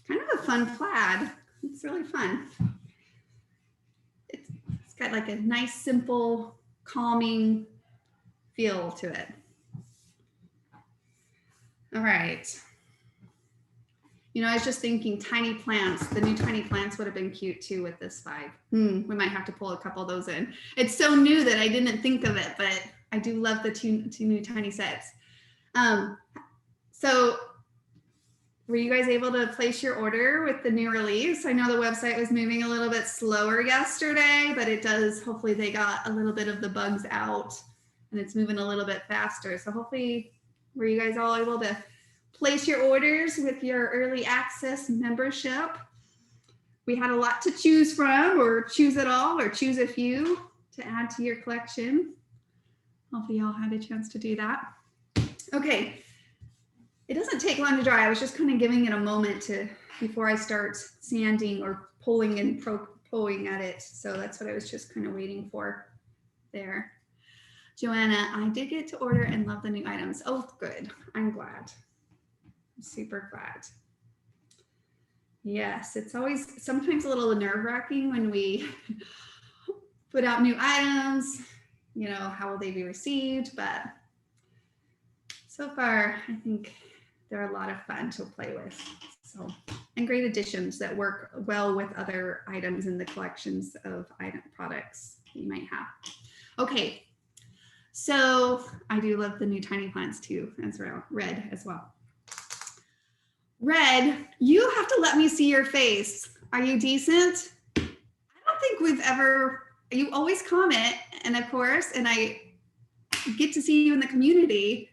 Kind of a fun plaid. It's really fun. It's got like a nice, simple, calming feel to it. All right. You know, I was just thinking tiny plants. The new tiny plants would have been cute too with this 5. We might have to pull a couple of those in. It's so new that I didn't think of it, but I do love the two new tiny sets. So were you guys able to place your order with the new release? I know the website was moving a little bit slower yesterday, but it does, hopefully they got a little bit of the bugs out and it's moving a little bit faster. So hopefully, were you guys all able to place your orders with your early access membership? We had a lot to choose from, or choose it all, or choose a few to add to your collection. Hopefully y'all had a chance to do that. Okay, it doesn't take long to dry. I was just kind of giving it a moment to before I start sanding or pulling and pulling at it. So that's what I was just kind of waiting for there. Joanna, I did get to order and love the new items. Oh, good. I'm glad. I'm super glad. Yes, it's always sometimes a little nerve-wracking when we put out new items, you know, how will they be received? But so far, I think they're a lot of fun to play with. So, and great additions that work well with other items in the collections of item products that you might have. Okay, so I do love the new tiny plants too, as red as well. Red, you have to let me see your face. Are you decent? I don't think we've ever, you always comment, and of course, and I get to see you in the community,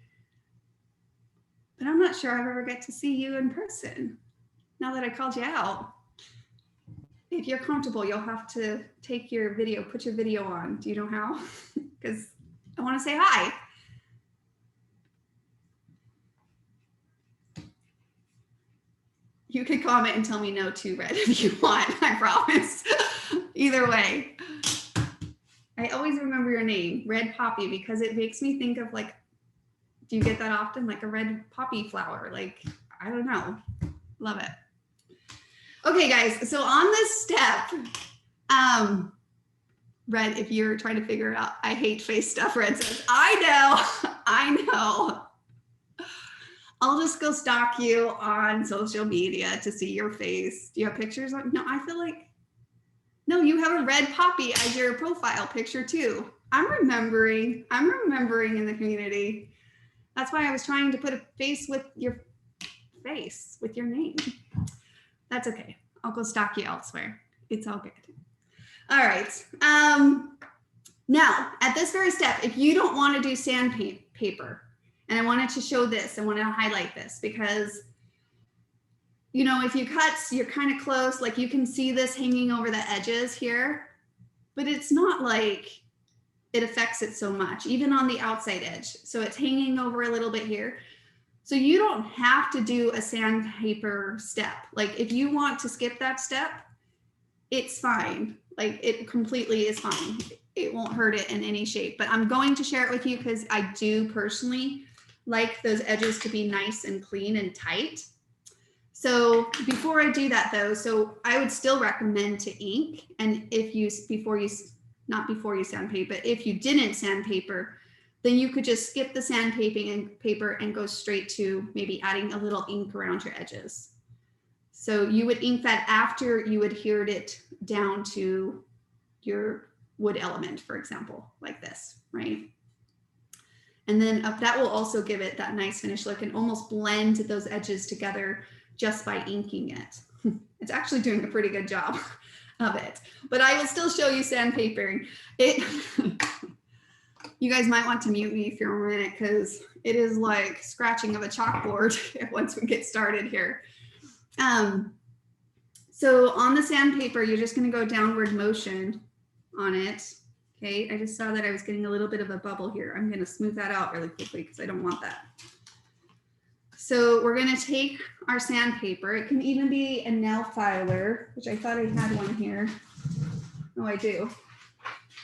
but I'm not sure I've ever get to see you in person. Now that I called you out. If you're comfortable, you'll have to take your video, put your video on. Do you know how? Because I want to say hi. You can comment and tell me no too, Red, if you want, I promise. Either way. I always remember your name, Red Poppy, because it makes me think of like, do you get that often? Like a red poppy flower, like, I don't know. Love it. Okay, guys, so on this step, Red, if you're trying to figure it out, I hate face stuff, Red says, I know. I'll just go stalk you on social media to see your face. Do you have pictures? No, I feel like, no, you have a red poppy as your profile picture too. I'm remembering in the community. That's why I was trying to put a face with your face, with your name. That's okay. I'll go stalk you elsewhere. It's all good. All right. Now, at this very step, if you don't want to do sandpaper, and I wanted to show this, I wanted to highlight this because, you know, if you cut, you're kind of close, like you can see this hanging over the edges here, but it's not like it affects it so much, even on the outside edge. So it's hanging over a little bit here. So you don't have to do a sandpaper step. Like if you want to skip that step, it's fine. Like it completely is fine. It won't hurt it in any shape, but I'm going to share it with you because I do personally like those edges to be nice and clean and tight. So before I do that though, so I would still recommend to ink. And if you, not before you sandpaper, but if you didn't sandpaper, then you could just skip the sandpapering and paper and go straight to maybe adding a little ink around your edges. So you would ink that after you adhered it down to your wood element, for example, like this, right? And then that will also give it that nice finished look and almost blend those edges together just by inking it. It's actually doing a pretty good job of it, but I will still show you sandpapering it. You guys might want to mute me for a minute because it is like scratching of a chalkboard once we get started here. So on the sandpaper, you're just going to go downward motion on it. Okay, I just saw that I was getting a little bit of a bubble here. I'm going to smooth that out really quickly because I don't want that. So we're going to take our sandpaper. It can even be a nail filer, which I thought I had one here. Oh, I do.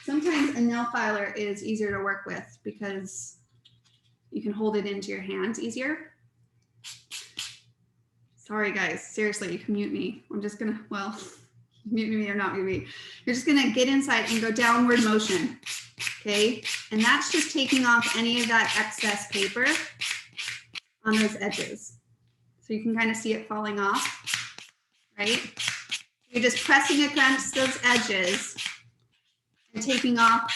Sometimes a nail filer is easier to work with because you can hold it into your hands easier. Sorry guys, seriously, you can mute me. I'm just gonna, well, mute me or not mute me. You're just gonna get inside and go downward motion, okay? And that's just taking off any of that excess paper on those edges. So you can kind of see it falling off, right? You're just pressing against those edges and taking off,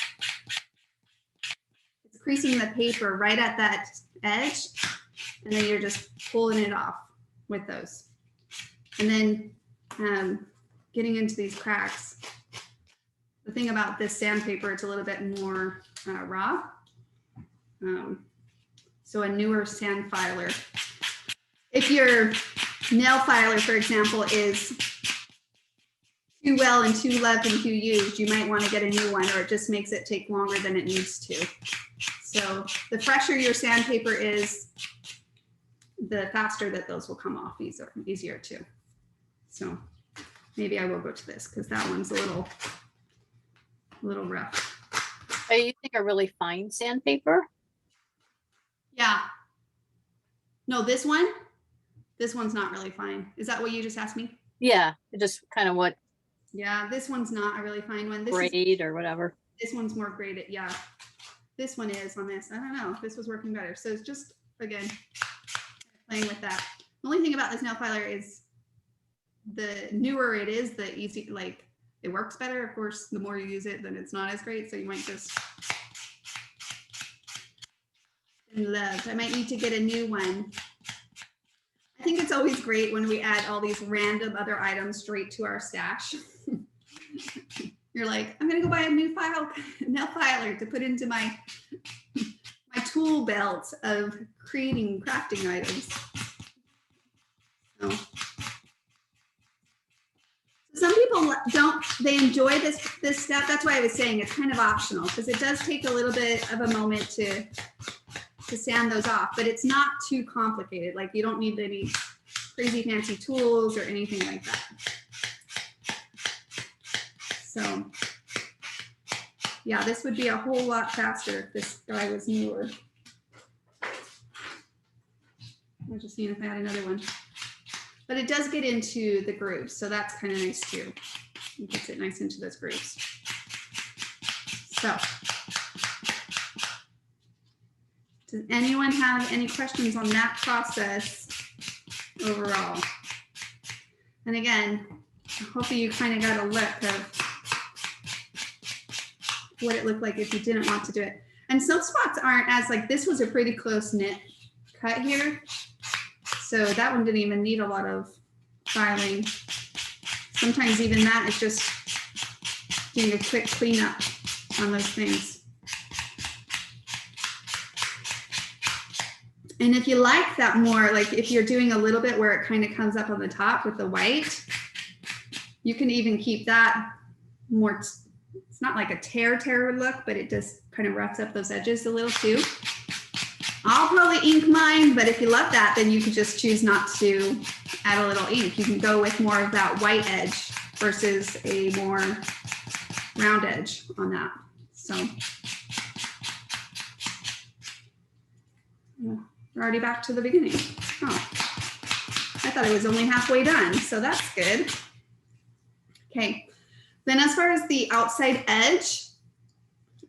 it's creasing the paper right at that edge, and then you're just pulling it off with those. And then getting into these cracks. The thing about this sandpaper, it's a little bit more raw. So a newer sand filer. If your nail filer, for example, is too well and too loved and too used, you might want to get a new one, or it just makes it take longer than it needs to. So the fresher your sandpaper is, the faster that those will come off easier too. So maybe I will go to this because that one's a little rough. Are you using a really fine sandpaper? Yeah. No, this one's not really fine. Is that what you just asked me? Yeah, just kind of what Yeah, this one's not a really fine one. grade or whatever. This one's more graded. Yeah, this one is on this. I don't know if this was working better. So it's just, again, playing with that. The only thing about this nail filer is the newer it is, the easy, like it works better. Of course, the more you use it, then it's not as great. So you might just love. I might need to get a new one. I think it's always great when we add all these random other items straight to our stash. You're like, I'm gonna go buy a new nail filer to put into my tool belt of creating crafting items. So some people they enjoy this step. That's why I was saying it's kind of optional because it does take a little bit of a moment to sand those off, but it's not too complicated. Like you don't need any crazy fancy tools or anything like that. So yeah, this would be a whole lot faster if this guy was newer. I just need if I had another one. But it does get into the grooves, so that's kind of nice too. It gets it nice into those grooves. So, does anyone have any questions on that process overall? And again, hopefully you kind of got a look of what it looked like if you didn't want to do it. And some spots aren't as, like, this was a pretty close knit cut here. So that one didn't even need a lot of filing. Sometimes even that is just doing a quick cleanup on those things. And if you like that more, like if you're doing a little bit where it kind of comes up on the top with the white, you can even keep that more, it's not like a tear look, but it just kind of roughs up those edges a little too. I'll probably ink mine, but if you love that, then you could just choose not to add a little ink. You can go with more of that white edge versus a more round edge on that. So yeah, we're already back to the beginning. Oh, I thought it was only halfway done, so that's good. Okay, then as far as the outside edge,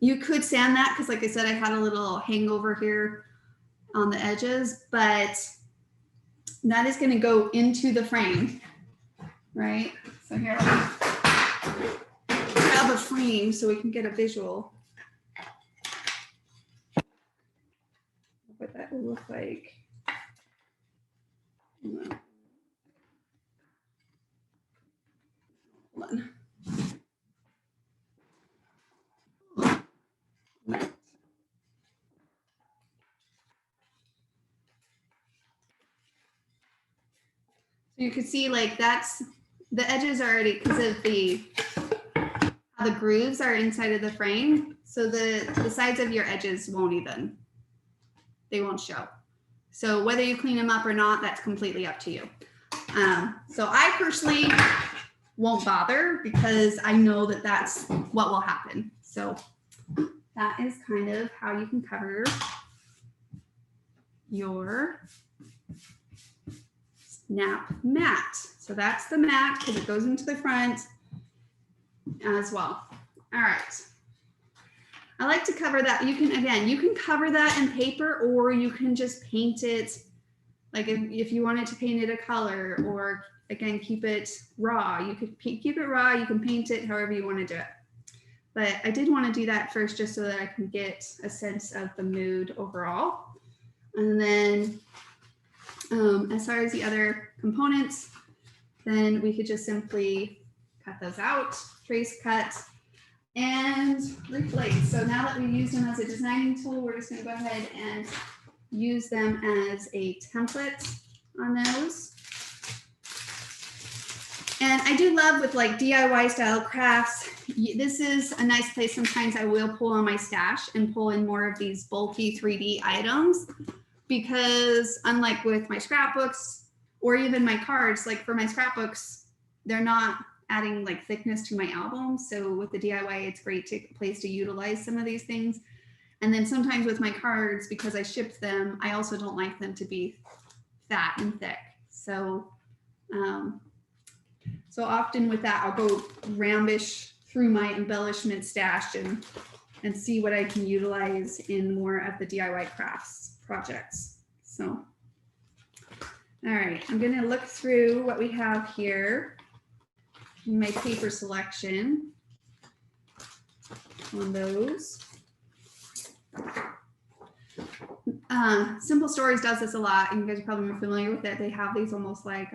you could sand that because like I said, I had a little hangover here on the edges, but that is going to go into the frame, right? So here, I'll grab a frame so we can get a visual. what that will look like. Hold on. So you can see like that's the edges are already because of how the grooves are inside of the frame. So the sides of your edges they won't show. So whether you clean them up or not, that's completely up to you. So I personally won't bother because I know that that's what will happen. So that is kind of how you can cover your snap mat. So that's the mat because it goes into the front as well. All right. I like to cover that. You can cover that in paper or you can just paint it. Like if you wanted to paint it a color or again, keep it raw. You could keep it raw. You can paint it however you want to do it. But I did want to do that first just so that I can get a sense of the mood overall. And then as far as the other components, then we could just simply cut those out, trace cut, and replace. So now that we've used them as a designing tool, we're just going to go ahead and use them as a template on those. And I do love with like DIY style crafts, this is a nice place. Sometimes I will pull on my stash and pull in more of these bulky 3D items because unlike with my scrapbooks or even my cards, like for my scrapbooks, they're not adding like thickness to my album. So with the DIY, it's great place to utilize some of these things. And then sometimes with my cards, because I shipped them, I also don't like them to be fat and thick. So, so often with that, I'll go rambish through my embellishment stash and see what I can utilize in more of the DIY crafts projects. So, all right, I'm gonna look through what we have here in my paper selection on those. Simple Stories does this a lot, and you guys are probably more familiar with it. They have these almost like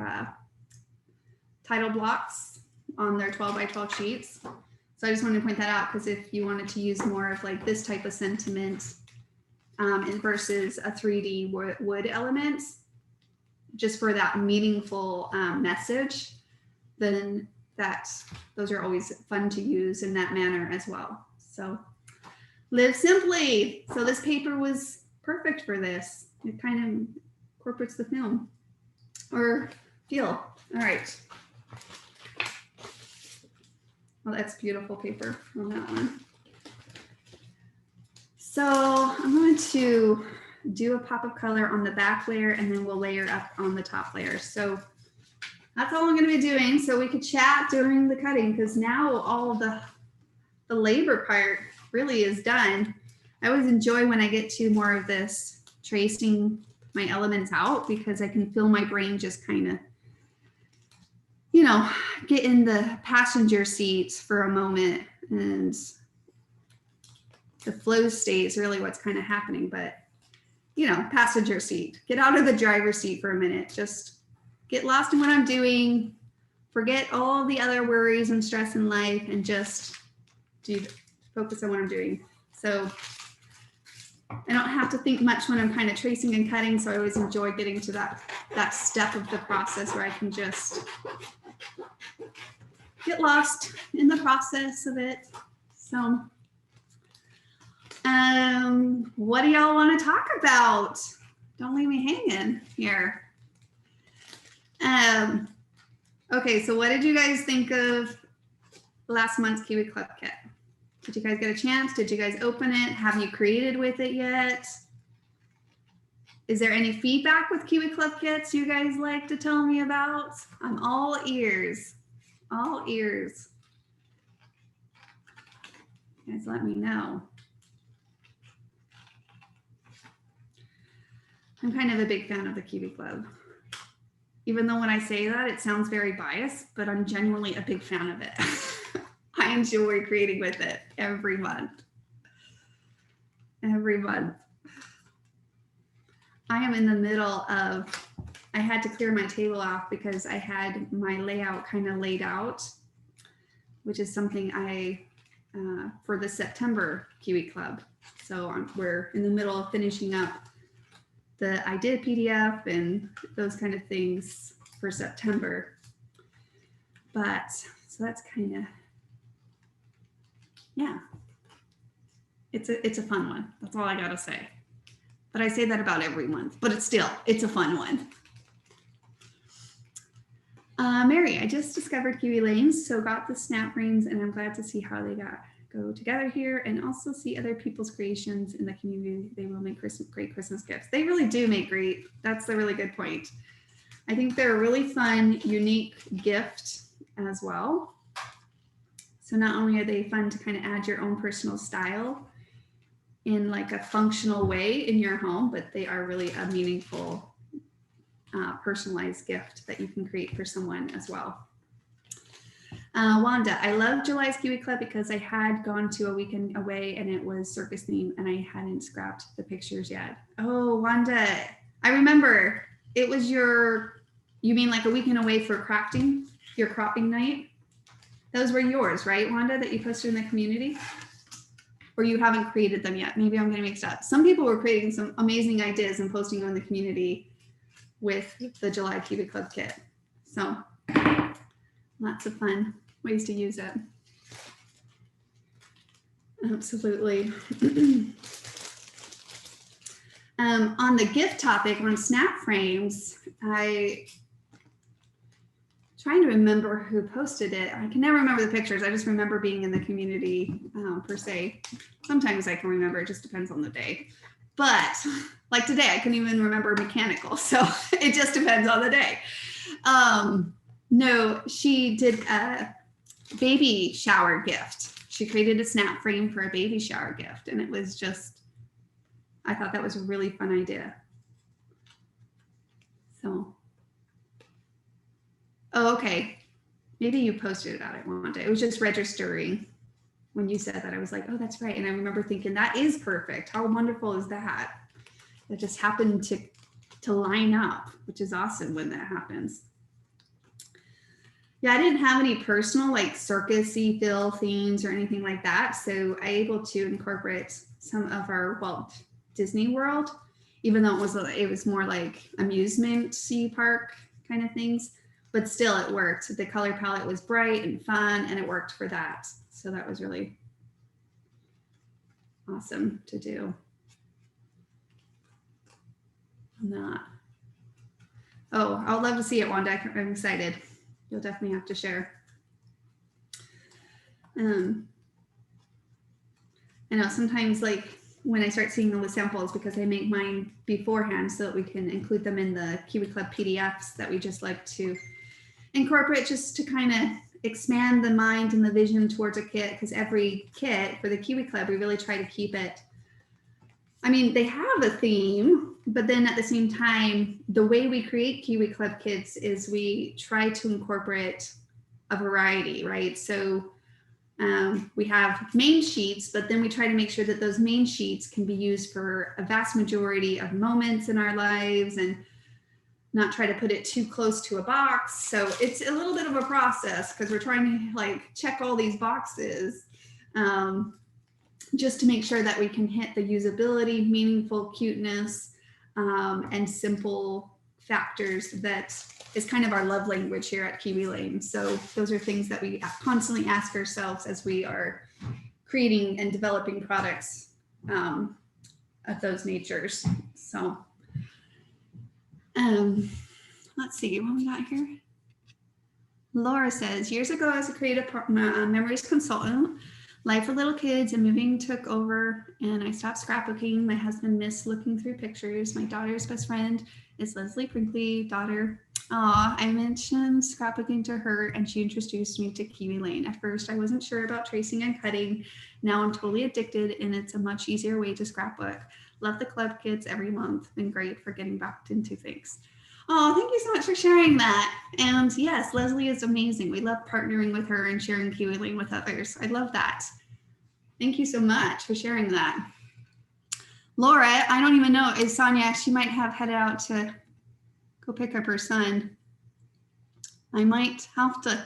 title blocks on their 12 by 12 sheets. So I just wanted to point that out because if you wanted to use more of like this type of sentiment versus a 3D wood element, just for that meaningful message, then those are always fun to use in that manner as well. So live simply. So this paper was perfect for this. It kind of incorporates the film or feel. All right. Well, that's beautiful paper on that one. So I'm going to do a pop of color on the back layer and then we'll layer up on the top layer. So that's all I'm going to be doing. So we could chat during the cutting because now all the labor part really is done. I always enjoy when I get to more of this tracing my elements out because I can feel my brain just kind of, you know, get in the passenger seat for a moment and the flow state is really what's kind of happening. But, you know, passenger seat, get out of the driver's seat for a minute, just get lost in what I'm doing, forget all the other worries and stress in life and just focus on what I'm doing. So I don't have to think much when I'm kind of tracing and cutting. So I always enjoy getting to that step of the process where I can just get lost in the process of it. So what do y'all want to talk about? Don't leave me hanging here. Okay, so what did you guys think of last month's Kiwi Club kit? Did you guys get a chance? Did you guys open it? Have you created with it yet? Is there any feedback with Kiwi Club kits you guys like to tell me about? I'm all ears. All ears. You guys let me know. I'm kind of a big fan of the Kiwi Club. Even though when I say that, it sounds very biased, but I'm genuinely a big fan of it. I enjoy creating with it every month. Every month. I am in the middle of, I had to clear my table off because I had my layout kind of laid out, which is something I, for the September Kiwi Club. So we're in the middle of finishing up the idea PDF and those kind of things for September. But, so that's kind of, yeah. It's a fun one. That's all I gotta say. But I say that about every month, but it's a fun one. Mary, I just discovered Kiwi Lanes, so got the snap frames, and I'm glad to see how they go together here, and also see other people's creations in the community. They will make great Christmas gifts. They really do make great. That's a really good point. I think they're a really fun, unique gift as well. So not only are they fun to kind of add your own personal style in like a functional way in your home, but they are really a meaningful, personalized gift that you can create for someone as well. Wanda, I love July's Kiwi Club because I had gone to a weekend away and it was circus theme and I hadn't scrapped the pictures yet. Oh, Wanda, I remember it was you mean like a weekend away for crafting, your cropping night? Those were yours, right, Wanda, that you posted in the community? Or you haven't created them yet? Maybe I'm getting mixed up. Some people were creating some amazing ideas and posting on the community with the July Kiwi Club kit. So lots of fun ways to use it. Absolutely. On the gift topic on snap frames, trying to remember who posted it. I can never remember the pictures. I just remember being in the community per se. Sometimes I can remember, it just depends on the day. But like today, I couldn't even remember mechanical. So it just depends on the day. No, she did a baby shower gift. She created a snap frame for a baby shower gift. And it was just, I thought that was a really fun idea. So. Oh, okay. Maybe you posted about it one day. It was just registering when you said that. I was like, oh, that's right. And I remember thinking that is perfect. How wonderful is that? It just happened to line up, which is awesome when that happens. Yeah, I didn't have any personal like circus-y feel themes or anything like that. So I able to incorporate some of our Walt Disney World, even though it was more like amusement-y park kind of things. But still it worked. The color palette was bright and fun and it worked for that. So that was really awesome to do. Oh, I would love to see it, Wanda. I'm excited. You'll definitely have to share. I know sometimes like when I start seeing all the samples, because I make mine beforehand so that we can include them in the Kiwi Club PDFs that we just like to incorporate just to kind of expand the mind and the vision towards a kit, because every kit for the Kiwi Club, we really try to keep it. I mean, they have a theme, but then at the same time, the way we create Kiwi Club kits is we try to incorporate a variety, right? So we have main sheets, but then we try to make sure that those main sheets can be used for a vast majority of moments in our lives and not try to put it too close to a box. So it's a little bit of a process because we're trying to like check all these boxes just to make sure that we can hit the usability, meaningful cuteness, and simple factors that is kind of our love language here at Kiwi Lane. So those are things that we constantly ask ourselves as we are creating and developing products of those natures. So let's see what we got here. Laura says, years ago as a creative memories consultant, life with little kids and moving took over and I stopped scrapbooking. My husband missed looking through pictures. My daughter's best friend is Leslie Brinkley, daughter. I mentioned scrapbooking to her and she introduced me to Kiwi Lane. At first, I wasn't sure about tracing and cutting. Now I'm totally addicted and it's a much easier way to scrapbook. Love the club kits every month. Been great for getting back into things. Oh, thank you so much for sharing that. And yes, Leslie is amazing. We love partnering with her and sharing Kiwi Lane with others. I love that. Thank you so much for sharing that. Laura, I don't even know, is Sonia, she might have headed out to go pick up her son. I might have to,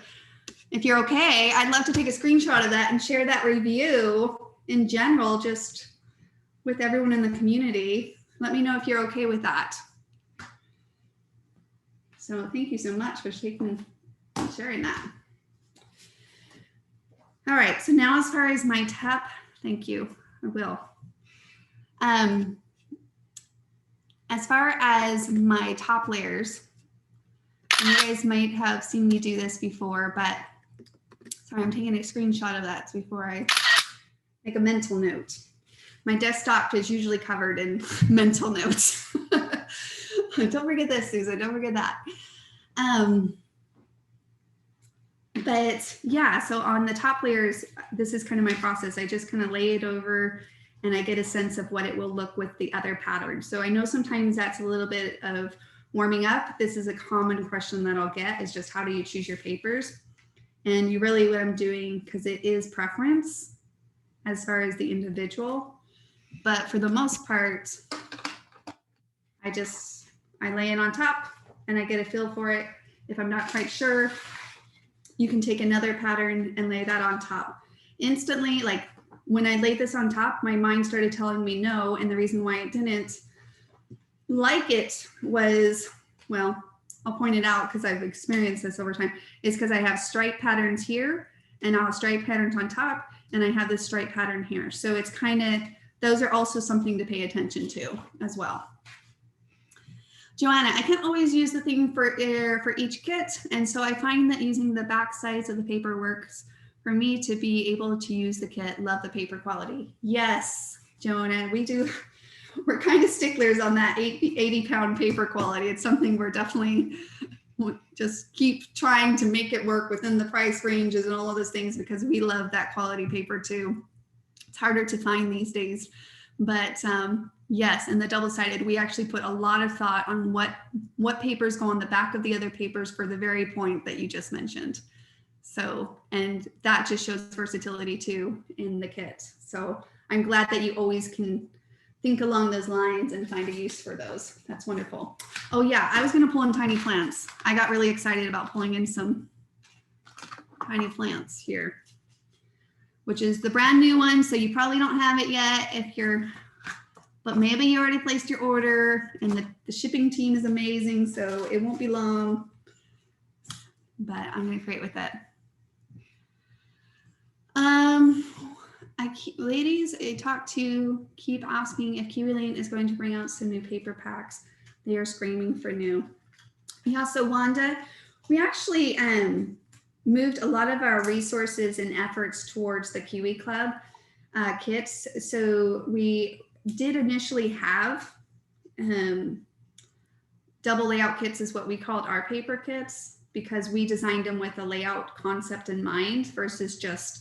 if you're okay, I'd love to take a screenshot of that and share that review in general, just with everyone in the community. Let me know if you're okay with that. So thank you so much for sharing that. All right, so now as far as my TEP, thank you, I will. As far as my top layers, and you guys might have seen me do this before, but sorry, I'm taking a screenshot of that before I make a mental note. My desktop is usually covered in mental notes. Don't forget this, Susan, don't forget that. But yeah, so on the top layers, this is kind of my process. I just kind of lay it over and I get a sense of what it will look with the other patterns. So I know sometimes that's a little bit of warming up. This is a common question that I'll get, is just how do you choose your papers? And you really, what I'm doing, because it is preference as far as the individual, but for the most part, I lay it on top and I get a feel for it. If I'm not quite sure, you can take another pattern and lay that on top. Instantly, like when I laid this on top, my mind started telling me no. And the reason why I didn't like it was, well, I'll point it out because I've experienced this over time, is because I have stripe patterns here and I'll have stripe patterns on top and I have this stripe pattern here. So it's kind of, those are also something to pay attention to as well. Joanna, I can't always use the thing for each kit. And so I find that using the back sides of the paper works for me to be able to use the kit. Love the paper quality. Yes, Joanna, we do. We're kind of sticklers on that 80-pound paper quality. It's something we're definitely just keep trying to make it work within the price ranges and all of those things, because we love that quality paper too. It's harder to find these days, but yes, and the double-sided, we actually put a lot of thought on what papers go on the back of the other papers for the very point that you just mentioned. So, and that just shows versatility too in the kit. So I'm glad that you always can think along those lines and find a use for those. That's wonderful. Oh yeah, I was gonna pull in tiny plants. I got really excited about pulling in some tiny plants here, which is the brand new one. So you probably don't have it yet but maybe you already placed your order, and the shipping team is amazing, so it won't be long, but I'm gonna create with that. Ladies, I talked to keep asking if Kiwi Lane is going to bring out some new paper packs. They are screaming for new. Yeah, so Wanda, we actually moved a lot of our resources and efforts towards the Kiwi Club kits. So we did initially have double layout kits, is what we called our paper kits, because we designed them with a layout concept in mind versus just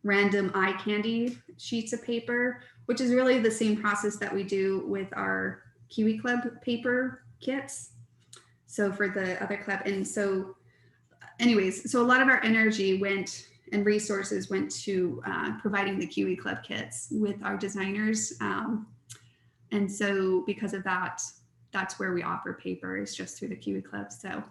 random eye candy sheets of paper, which is really the same process that we do with our Kiwi Club paper kits. So for the other club, and so anyways, so a lot of our energy went and resources went to providing the Kiwi Club kits with our designers. And so because of that, that's where we offer paper, is just through the Kiwi Club. So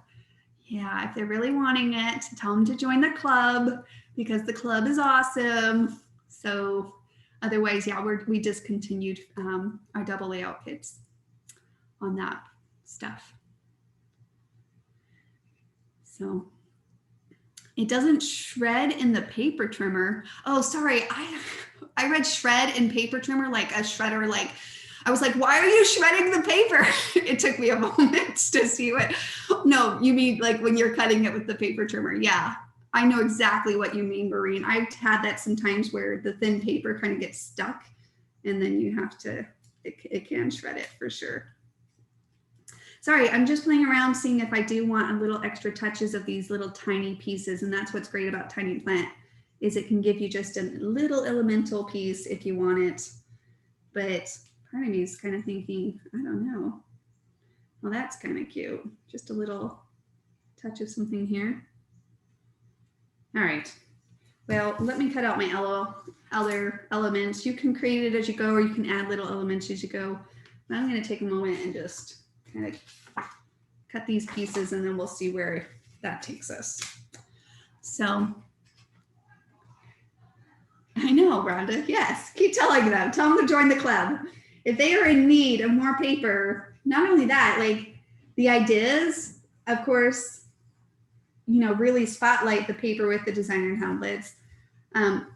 yeah, if they're really wanting it, tell them to join the club, because the club is awesome. So otherwise, yeah, we discontinued our double layout kits on that stuff. So it doesn't shred in the paper trimmer. Oh, sorry. I read shred in paper trimmer like a shredder. Like I was like, why are you shredding the paper? It took me a moment to see what. No, you mean like when you're cutting it with the paper trimmer. Yeah, I know exactly what you mean, Maureen. I've had that sometimes where the thin paper kind of gets stuck, and then you have to, it can shred it for sure. Sorry, I'm just playing around seeing if I do want a little extra touches of these little tiny pieces. And that's what's great about Tiny Plant, is it can give you just a little elemental piece if you want it. But part of me is kind of thinking, I don't know. Well, that's kind of cute. Just a little touch of something here. All right. Well, let me cut out my other elements. You can create it as you go, or you can add little elements as you go. But I'm going to take a moment and just kind of cut these pieces, and then we'll see where that takes us. So I know, Rhonda. Yes, keep telling them. Tell them to join the club. If they are in need of more paper, not only that, like the ideas, of course, you know, really spotlight the paper with the designer templates.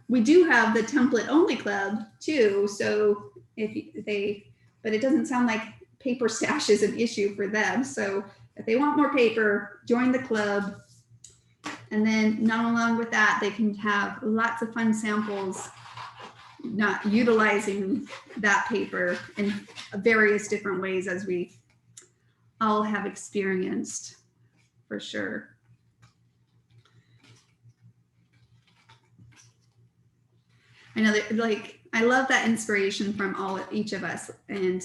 We do have the template only club too. So if they, but it doesn't sound like paper stash is an issue for them. So if they want more paper, join the club. And then not along with that, they can have lots of fun samples, not utilizing that paper in various different ways, as we all have experienced for sure. I know that, like, I love that inspiration from each of us, and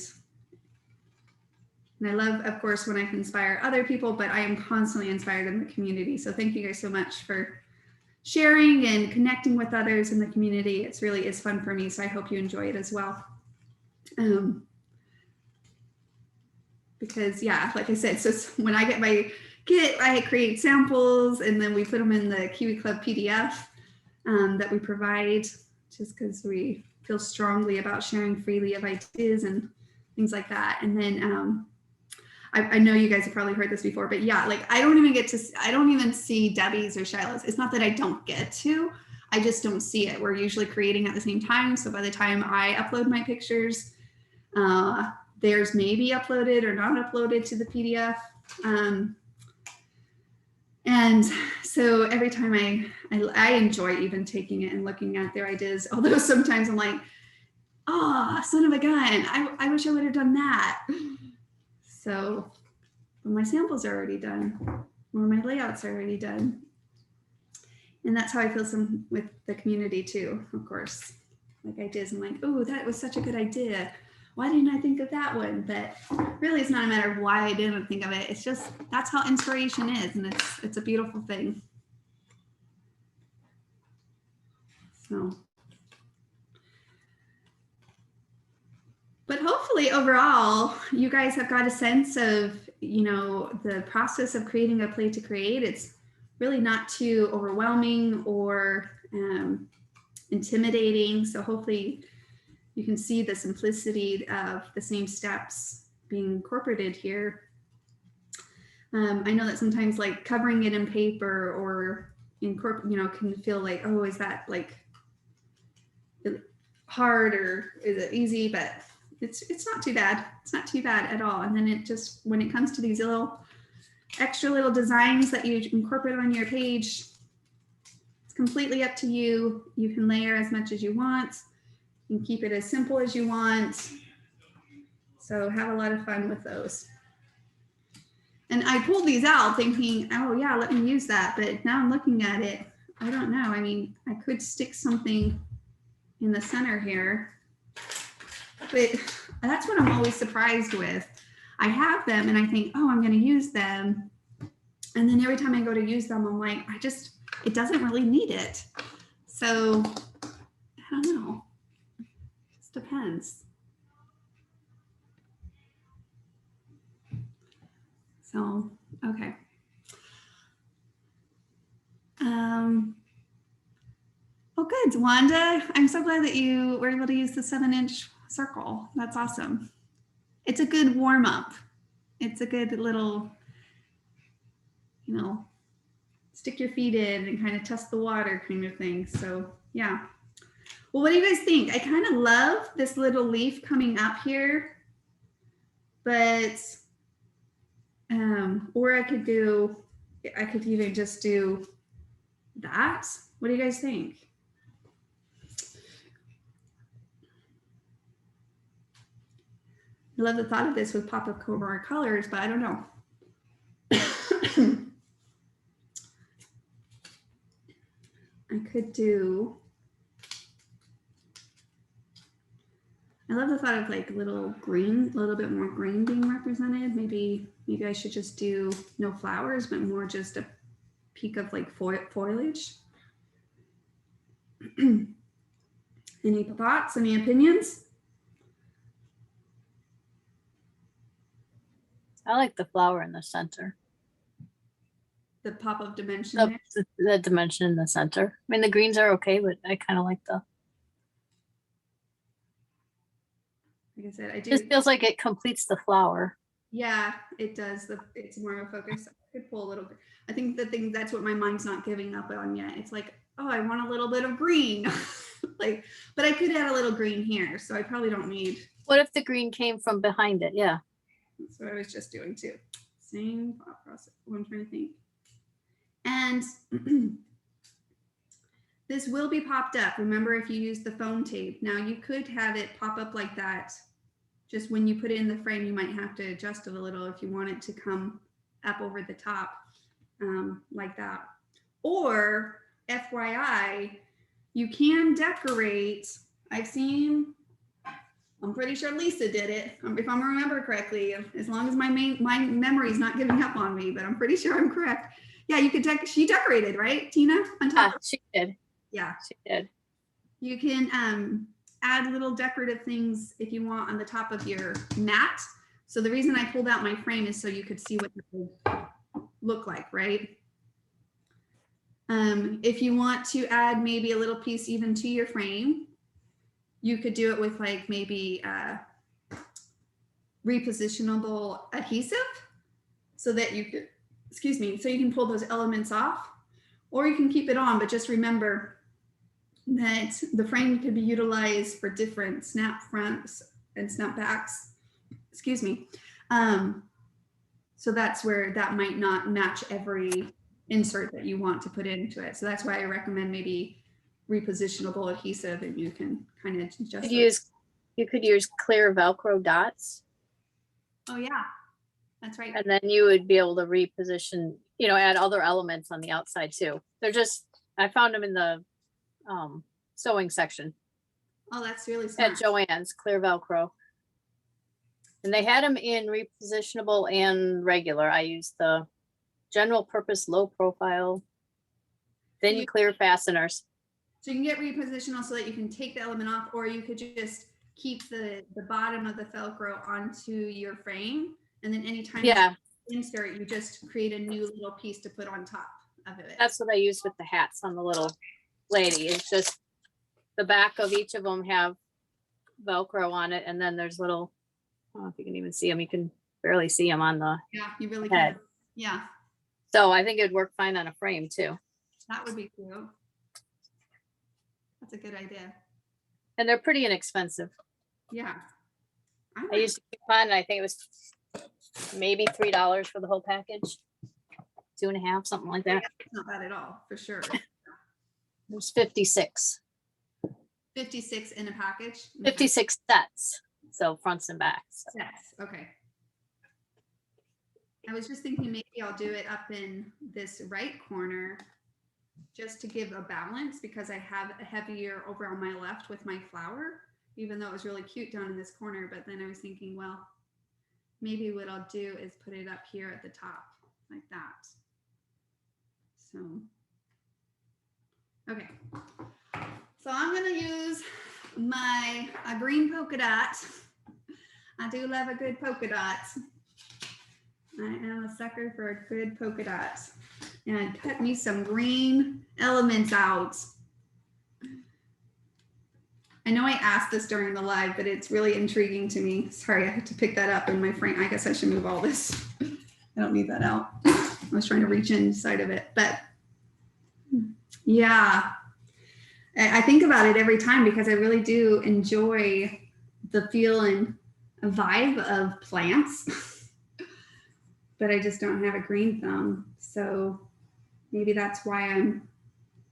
I love, of course, when I can inspire other people, but I am constantly inspired in the community. So thank you guys so much for sharing and connecting with others in the community. It's really is fun for me, so I hope you enjoy it as well. Because yeah, like I said, so when I get my kit, I create samples, and then we put them in the Kiwi Club PDF that we provide, just because we feel strongly about sharing freely of ideas and things like that. And then I know you guys have probably heard this before, but yeah, like I don't even see Debbie's or Shiloh's. It's not that I don't get to, I just don't see it. We're usually creating at the same time. So by the time I upload my pictures, theirs may be uploaded or not uploaded to the PDF. And so every time I enjoy even taking it and looking at their ideas, although sometimes I'm like, oh, son of a gun, I wish I would have done that. So, but my samples are already done, or my layouts are already done. And that's how I feel with the community too, of course. Like ideas, I'm like, oh, that was such a good idea. Why didn't I think of that one? But really, it's not a matter of why I didn't think of it. It's just, that's how inspiration is. And it's a beautiful thing. So. But hopefully overall, you guys have got a sense of, you know, the process of creating a play to create. It's really not too overwhelming or intimidating. So hopefully you can see the simplicity of the same steps being incorporated here. I know that sometimes like covering it in paper or can feel like, oh, is that like hard or is it easy? But it's not too bad. It's not too bad at all. And then it just, when it comes to these extra little designs that you incorporate on your page, it's completely up to you. You can layer as much as you want. You can keep it as simple as you want. So have a lot of fun with those. And I pulled these out thinking, oh yeah, let me use that. But now I'm looking at it, I don't know. I mean, I could stick something in the center here. But that's what I'm always surprised with. I have them and I think, oh, I'm going to use them. And then every time I go to use them, I'm like, it doesn't really need it. So I don't know. It just depends. So, okay. Oh, good, Wanda. I'm so glad that you were able to use the 7-inch circle. That's awesome. It's a good warm up. It's a good little, stick your feet in and kind of test the water kind of thing. So yeah. Well, what do you guys think? I kind of love this little leaf coming up here, but, or I could even just do that. What do you guys think? I love the thought of this with pop-up Cobra colors, but I don't know. I could do, I love the thought of like little green, a little bit more green being represented. Maybe I should just do no flowers, but more just a peak of like foliage. Any thoughts, any opinions? I like the flower in the center. The pop of dimension The, there? the dimension in the center. I mean, the greens are okay, but I kind of like the, Like I said, I do. just feels like it completes the flower. Yeah, it does. It's more of a focus. I could pull a little bit. I think the thing that's what my mind's not giving up on yet. It's like, oh, I want a little bit of green. Like, but I could add a little green here, so I probably don't need. What if the green came from behind it? Yeah. That's what I was just doing too. Same thought process. What I'm trying to think. And this will be popped up. Remember, if you use the foam tape. Now you could have it pop up like that. Just when you put it in the frame, you might have to adjust it a little if you want it to come up over the top like that. Or FYI, you can decorate. I'm pretty sure Lisa did it, if I'm remember correctly, as long as my memory is not giving up on me, but I'm pretty sure I'm correct. Yeah, you could she decorated, right, Tina? On top. Yeah, she did. Yeah. She did. You can add little decorative things if you want on the top of your mat. So the reason I pulled out my frame is so you could see what it would look like, right? If you want to add maybe a little piece even to your frame, you could do it with like maybe repositionable adhesive so that you could, excuse me, so you can pull those elements off, or you can keep it on, but just remember that the frame could be utilized for different snap fronts and snap backs, excuse me. So that's where that might not match every insert that you want to put into it. So that's why I recommend maybe repositionable adhesive, and you can kind of adjust. You could use clear Velcro dots. Oh yeah, that's right. And then you would be able to reposition, add other elements on the outside too. They're just, I found them in the sewing section Oh, that's really smart. at Joann's, clear Velcro. And they had them in repositionable and regular. I used the general purpose low profile, thin clear fasteners. So you can get repositional so that you can take the element off, or you could just keep the bottom of the Velcro onto your frame, and then anytime you insert, you just create a new little piece to put on top of it. That's what I used with the hats on the little lady. It's just the back of each of them have Velcro on it, and then there's little, I don't know if you can even see them. You can barely see them on the You really head. can. Yeah, So I think it'd work fine on a frame too. that would be cool. That's a good idea. And they're pretty inexpensive. Yeah. I used to keep on, and I think it was maybe $3 for the whole package. 2.5, something like that. Not bad at all, for sure. There's 56. 56 in a package? 56 sets. So fronts and backs. Yes, okay. I was just thinking maybe I'll do it up in this right corner just to give a balance, because I have a heavier over on my left with my flower, even though it was really cute down in this corner. But then I was thinking, well, maybe what I'll do is put it up here at the top like that. So, okay. So I'm going to use my green polka dot. I do love a good polka dot. I am a sucker for a good polka dot. And cut me some green elements out. I know I asked this during the live, but it's really intriguing to me. Sorry, I had to pick that up in my frame. I guess I should move all this. I don't need that out. I was trying to reach inside of it, but yeah. I think about it every time because I really do enjoy the feel and vibe of plants, but I just don't have a green thumb. So maybe that's why I'm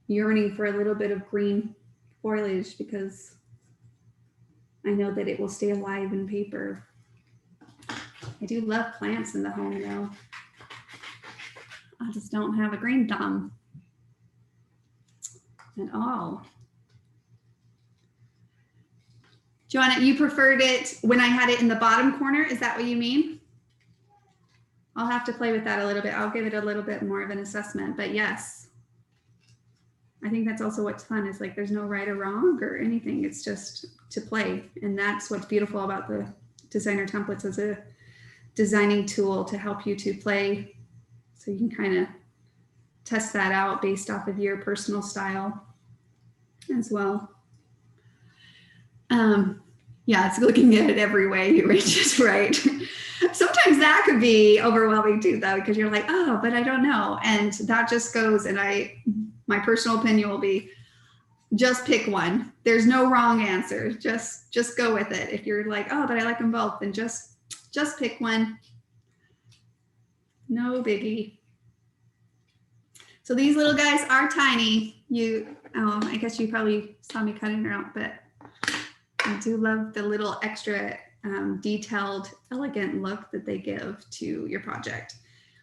yearning for a little bit of green foliage, because I know that it will stay alive in paper. I do love plants in the home though. I just don't have a green thumb at all. Joanna, you preferred it when I had it in the bottom corner. Is that what you mean? I'll have to play with that a little bit. I'll give it a little bit more of an assessment, but yes. I think that's also what's fun is like there's no right or wrong or anything. It's just to play. And that's what's beautiful about the designer templates as a designing tool to help you to play. So you can kind of test that out based off of your personal style as well. Yeah, it's looking at it every way. You were just right. Sometimes that could be overwhelming too, though, because you're like, oh, but I don't know. And that just goes, and my personal opinion will be just pick one. There's no wrong answer. Just go with it. If you're like, oh, but I like them both, then just pick one. No biggie. So these little guys are tiny. I guess you probably saw me cutting it out, but I do love the little extra detailed, elegant look that they give to your project,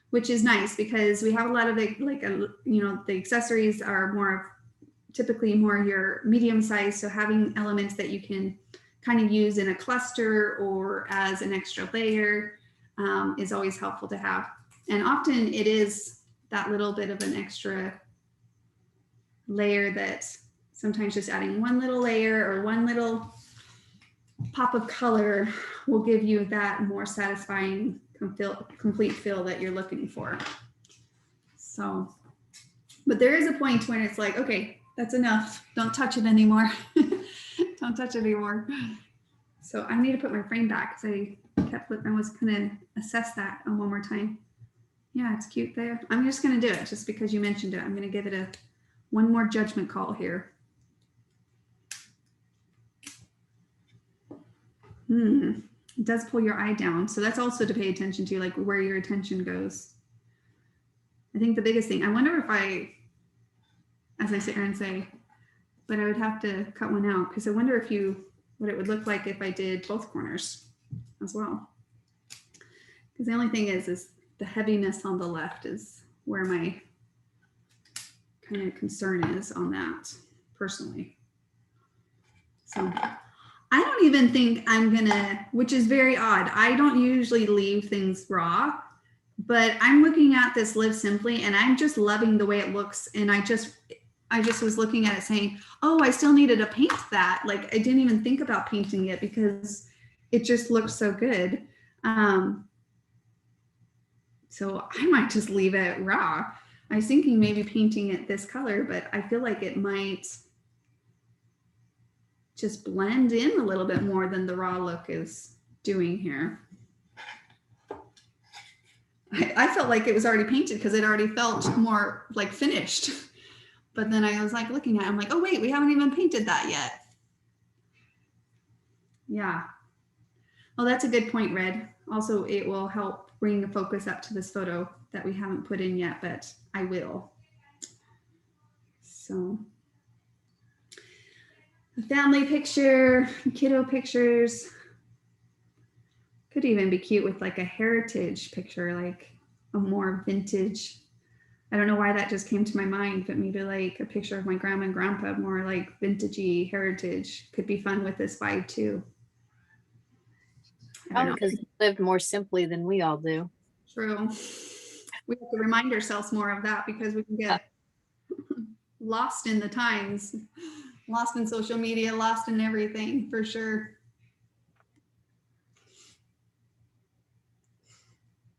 which is nice because we have a lot of the accessories are typically more your medium size. So having elements that you can kind of use in a cluster or as an extra layer is always helpful to have. And often it is that little bit of an extra layer that sometimes just adding one little layer or one little pop of color will give you that more satisfying complete feel that you're looking for. So, but there is a point when it's like, okay, that's enough. Don't touch it anymore. Don't touch it anymore. So I need to put my frame back because I was gonna assess that one more time. Yeah, it's cute there. I'm just gonna do it just because you mentioned it. I'm gonna give it one more judgment call here. It does pull your eye down. So that's also to pay attention to, like where your attention goes. I think the biggest thing, I wonder if as I sit here and say, but I would have to cut one out because I wonder what it would look like if I did both corners as well. Because the only thing is the heaviness on the left is where my kind of concern is on that personally. So I don't even think I'm gonna, which is very odd. I don't usually leave things raw, but I'm looking at this Live Simply and I'm just loving the way it looks. And I just was looking at it saying, oh, I still needed to paint that. Like I didn't even think about painting it because it just looks so good. So I might just leave it raw. I was thinking maybe painting it this color, but I feel like it might just blend in a little bit more than the raw look is doing here. I felt like it was already painted because it already felt more like finished. But then I was like looking at it, I'm like, oh wait, we haven't even painted that yet. Yeah. Well, that's a good point, Red. Also, it will help bring the focus up to this photo that we haven't put in yet, but I will. So a family picture, kiddo pictures. Could even be cute with like a heritage picture, like a more vintage. I don't know why that just came to my mind, but maybe like a picture of my grandma and grandpa, more like vintagey heritage could be fun with this vibe too. Because they lived more simply than we all do. True. We have to remind ourselves more of that because we can get lost in the times, lost in social media, lost in everything for sure.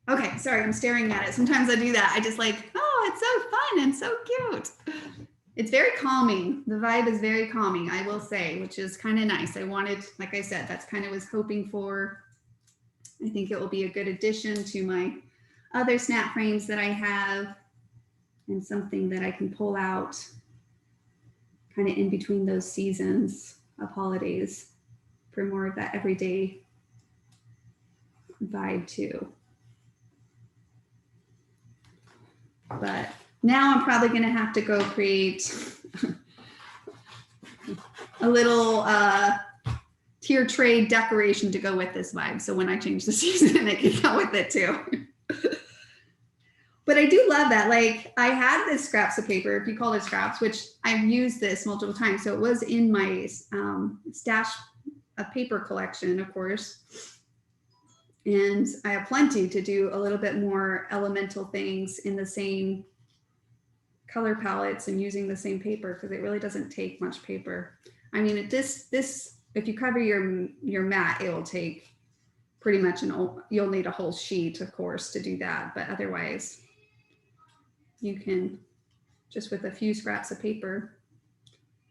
Okay, sorry, I'm staring at it. Sometimes I do that. I just like, oh, it's so fun and so cute. It's very calming. The vibe is very calming, I will say, which is kind of nice. I wanted, like I said, that's kind of was hoping for. I think it will be a good addition to my other snap frames that I have and something that I can pull out kind of in between those seasons of holidays for more of that everyday vibe too. But now I'm probably going to have to go create a little tier tray decoration to go with this vibe. So when I change the season, it can go with it too. But I do love that. Like I had this scraps of paper, if you call it scraps, which I've used this multiple times. So it was in my stash of paper collection, of course. And I have plenty to do a little bit more elemental things in the same color palettes and using the same paper, because it really doesn't take much paper. I mean, this if you cover your mat, it will take pretty much you'll need a whole sheet, of course, to do that. But otherwise, you can just with a few scraps of paper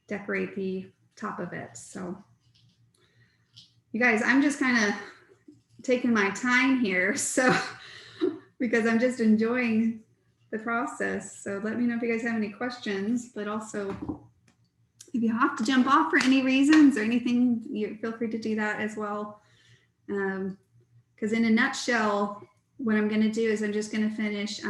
decorate the top of it. So you guys, I'm just kind of taking my time here, so because I'm just enjoying the process. So let me know if you guys have any questions, but also if you have to jump off for any reasons or anything, you feel free to do that as well. Because in a nutshell, what I'm going to do is I'm just going to finish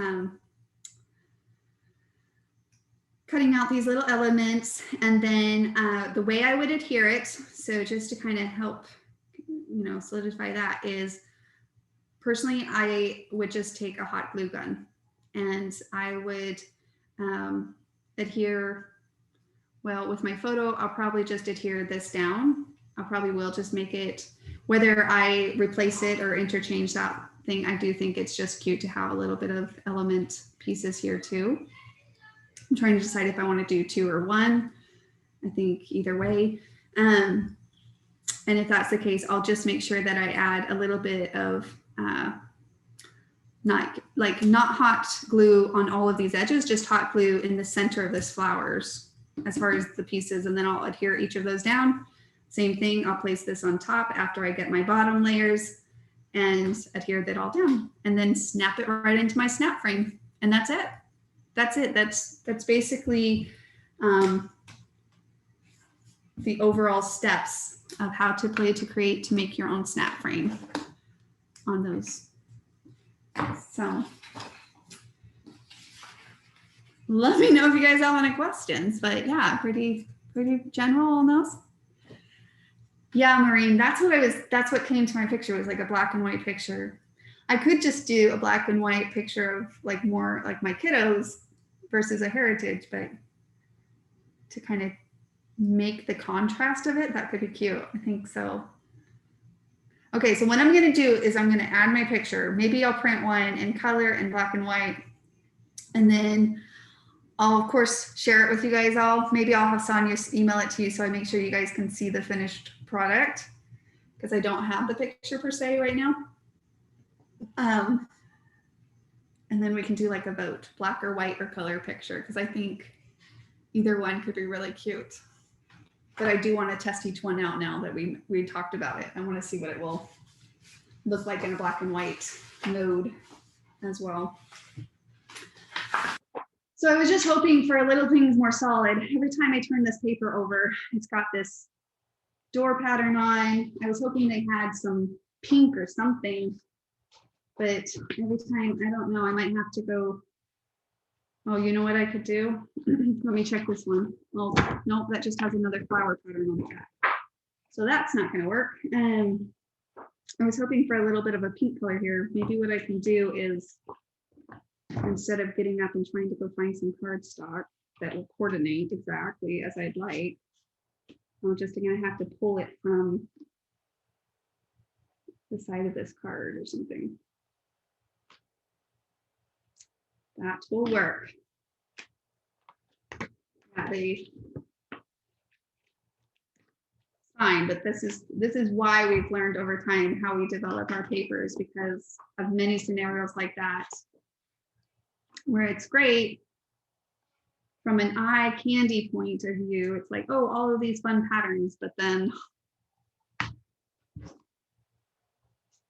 cutting out these little elements, and then the way I would adhere it, so just to kind of help, solidify that, is personally, I would just take a hot glue gun and I would adhere, well, with my photo, I'll probably just adhere this down. I probably will just make it, whether I replace it or interchange that thing, I do think it's just cute to have a little bit of element pieces here too. I'm trying to decide if I want to do 2 or 1. I think either way. And if that's the case, I'll just make sure that I add a little bit of not hot glue on all of these edges, just hot glue in the center of this flowers as far as the pieces, and then I'll adhere each of those down. Same thing, I'll place this on top after I get my bottom layers and adhere that all down, and then snap it right into my snap frame, and that's it. That's it. That's basically the overall steps of how to create to make your own snap frame on those. So let me know if you guys have any questions, but yeah, pretty general on those. Yeah, Maureen, that's what came to my picture, was like a black and white picture. I could just do a black and white picture of like more like my kiddos versus a heritage, but to kind of make the contrast of it, that could be cute. I think so. Okay, so what I'm going to do is I'm going to add my picture. Maybe I'll print one in color and black and white, and then I'll of course share it with you guys all. Maybe I'll have Sonia email it to you so I make sure you guys can see the finished product, because I don't have the picture per se right now. And then we can do like a vote, black or white or color picture, because I think either one could be really cute. But I do want to test each one out now that we talked about it. I want to see what it will look like in a black and white mode as well. So I was just hoping for a little things more solid. Every time I turn this paper over, it's got this door pattern on. I was hoping they had some pink or something, but every time, I don't know, I might have to go, oh, you know what I could do? Let me check this one. Oh, nope, that just has another flower pattern on the back. So that's not gonna work. I was hoping for a little bit of a pink color here. Maybe what I can do is, instead of getting up and trying to go find some cardstock that will coordinate exactly as I'd like, I'm just gonna have to pull it from the side of this card or something. That will work. Fine, but this is why we've learned over time how we develop our papers, because of many scenarios like that, where it's great from an eye candy point of view. It's like, oh, all of these fun patterns, but then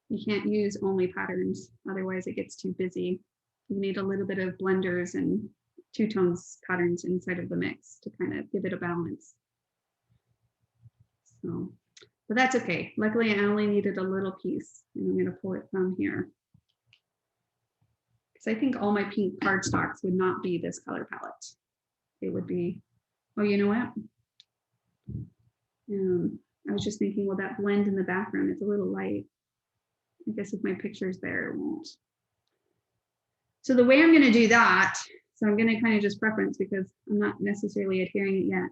you can't use only patterns, otherwise it gets too busy. You need a little bit of blenders and two-tones patterns inside of the mix to kind of give it a balance. So, but that's okay. Luckily, I only needed a little piece, and I'm going to pull it from here, because I think all my pink cardstocks would not be this color palette. It would be, oh, you know what? I was just thinking, well, that blend in the background is a little light. I guess if my picture's there, it won't. So the way I'm going to do that, so I'm going to kind of just preference, because I'm not necessarily adhering it yet,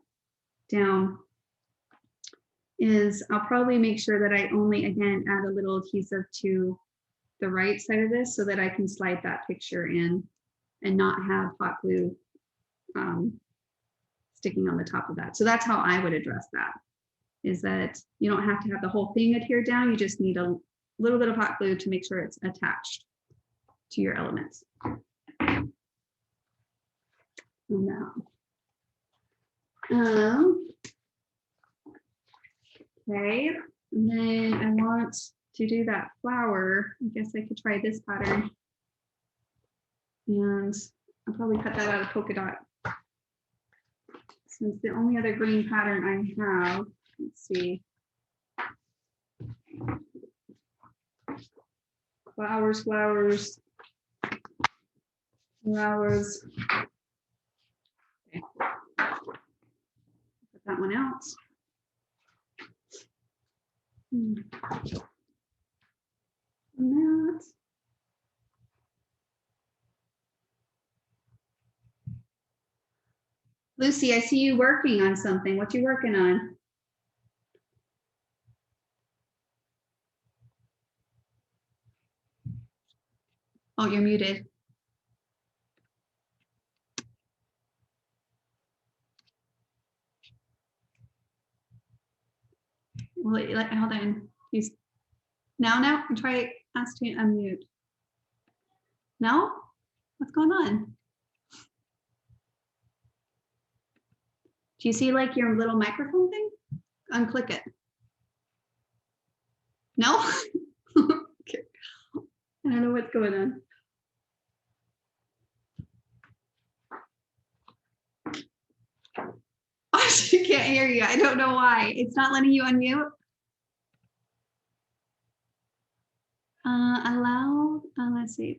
down, is I'll probably make sure that I only, again, add a little adhesive to the right side of this so that I can slide that picture in and not have hot glue sticking on the top of that. So that's how I would address that, is that you don't have to have the whole thing adhered down. You just need a little bit of hot glue to make sure it's attached to your elements. Now, okay, and then I want to do that flower. I guess I could try this pattern. And I'll probably cut that out of polka dot. Since the only other green pattern I have, let's see. Flowers, flowers, flowers. Okay. Put that one out. And that. Lucy, I see you working on something. What you working on? Oh, you're muted. Well, hold on. He's now try ask to unmute. No? What's going on? Do you see like your little microphone thing? Unclick it. No? Okay. I don't know what's going on. Oh, she can't hear you. I don't know why. It's not letting you unmute. Allow, let's see.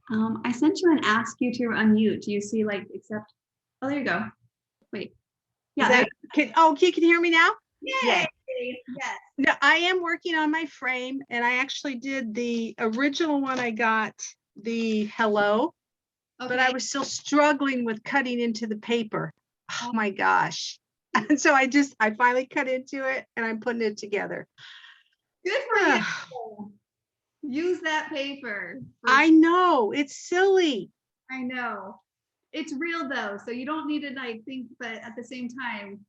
I sent you and asked you to unmute. Do you see like accept? Oh, there you go. Wait. Yeah. You can hear me now? Yay. Yes. No, I am working on my frame, and I actually did the original one. I got the hello, but I was still struggling with cutting into the paper. Oh my gosh. And so I finally cut into it, and I'm putting it together. Good for you. Use that paper. I know, it's silly. I know. It's real though, so you don't need to like think, but at the same time,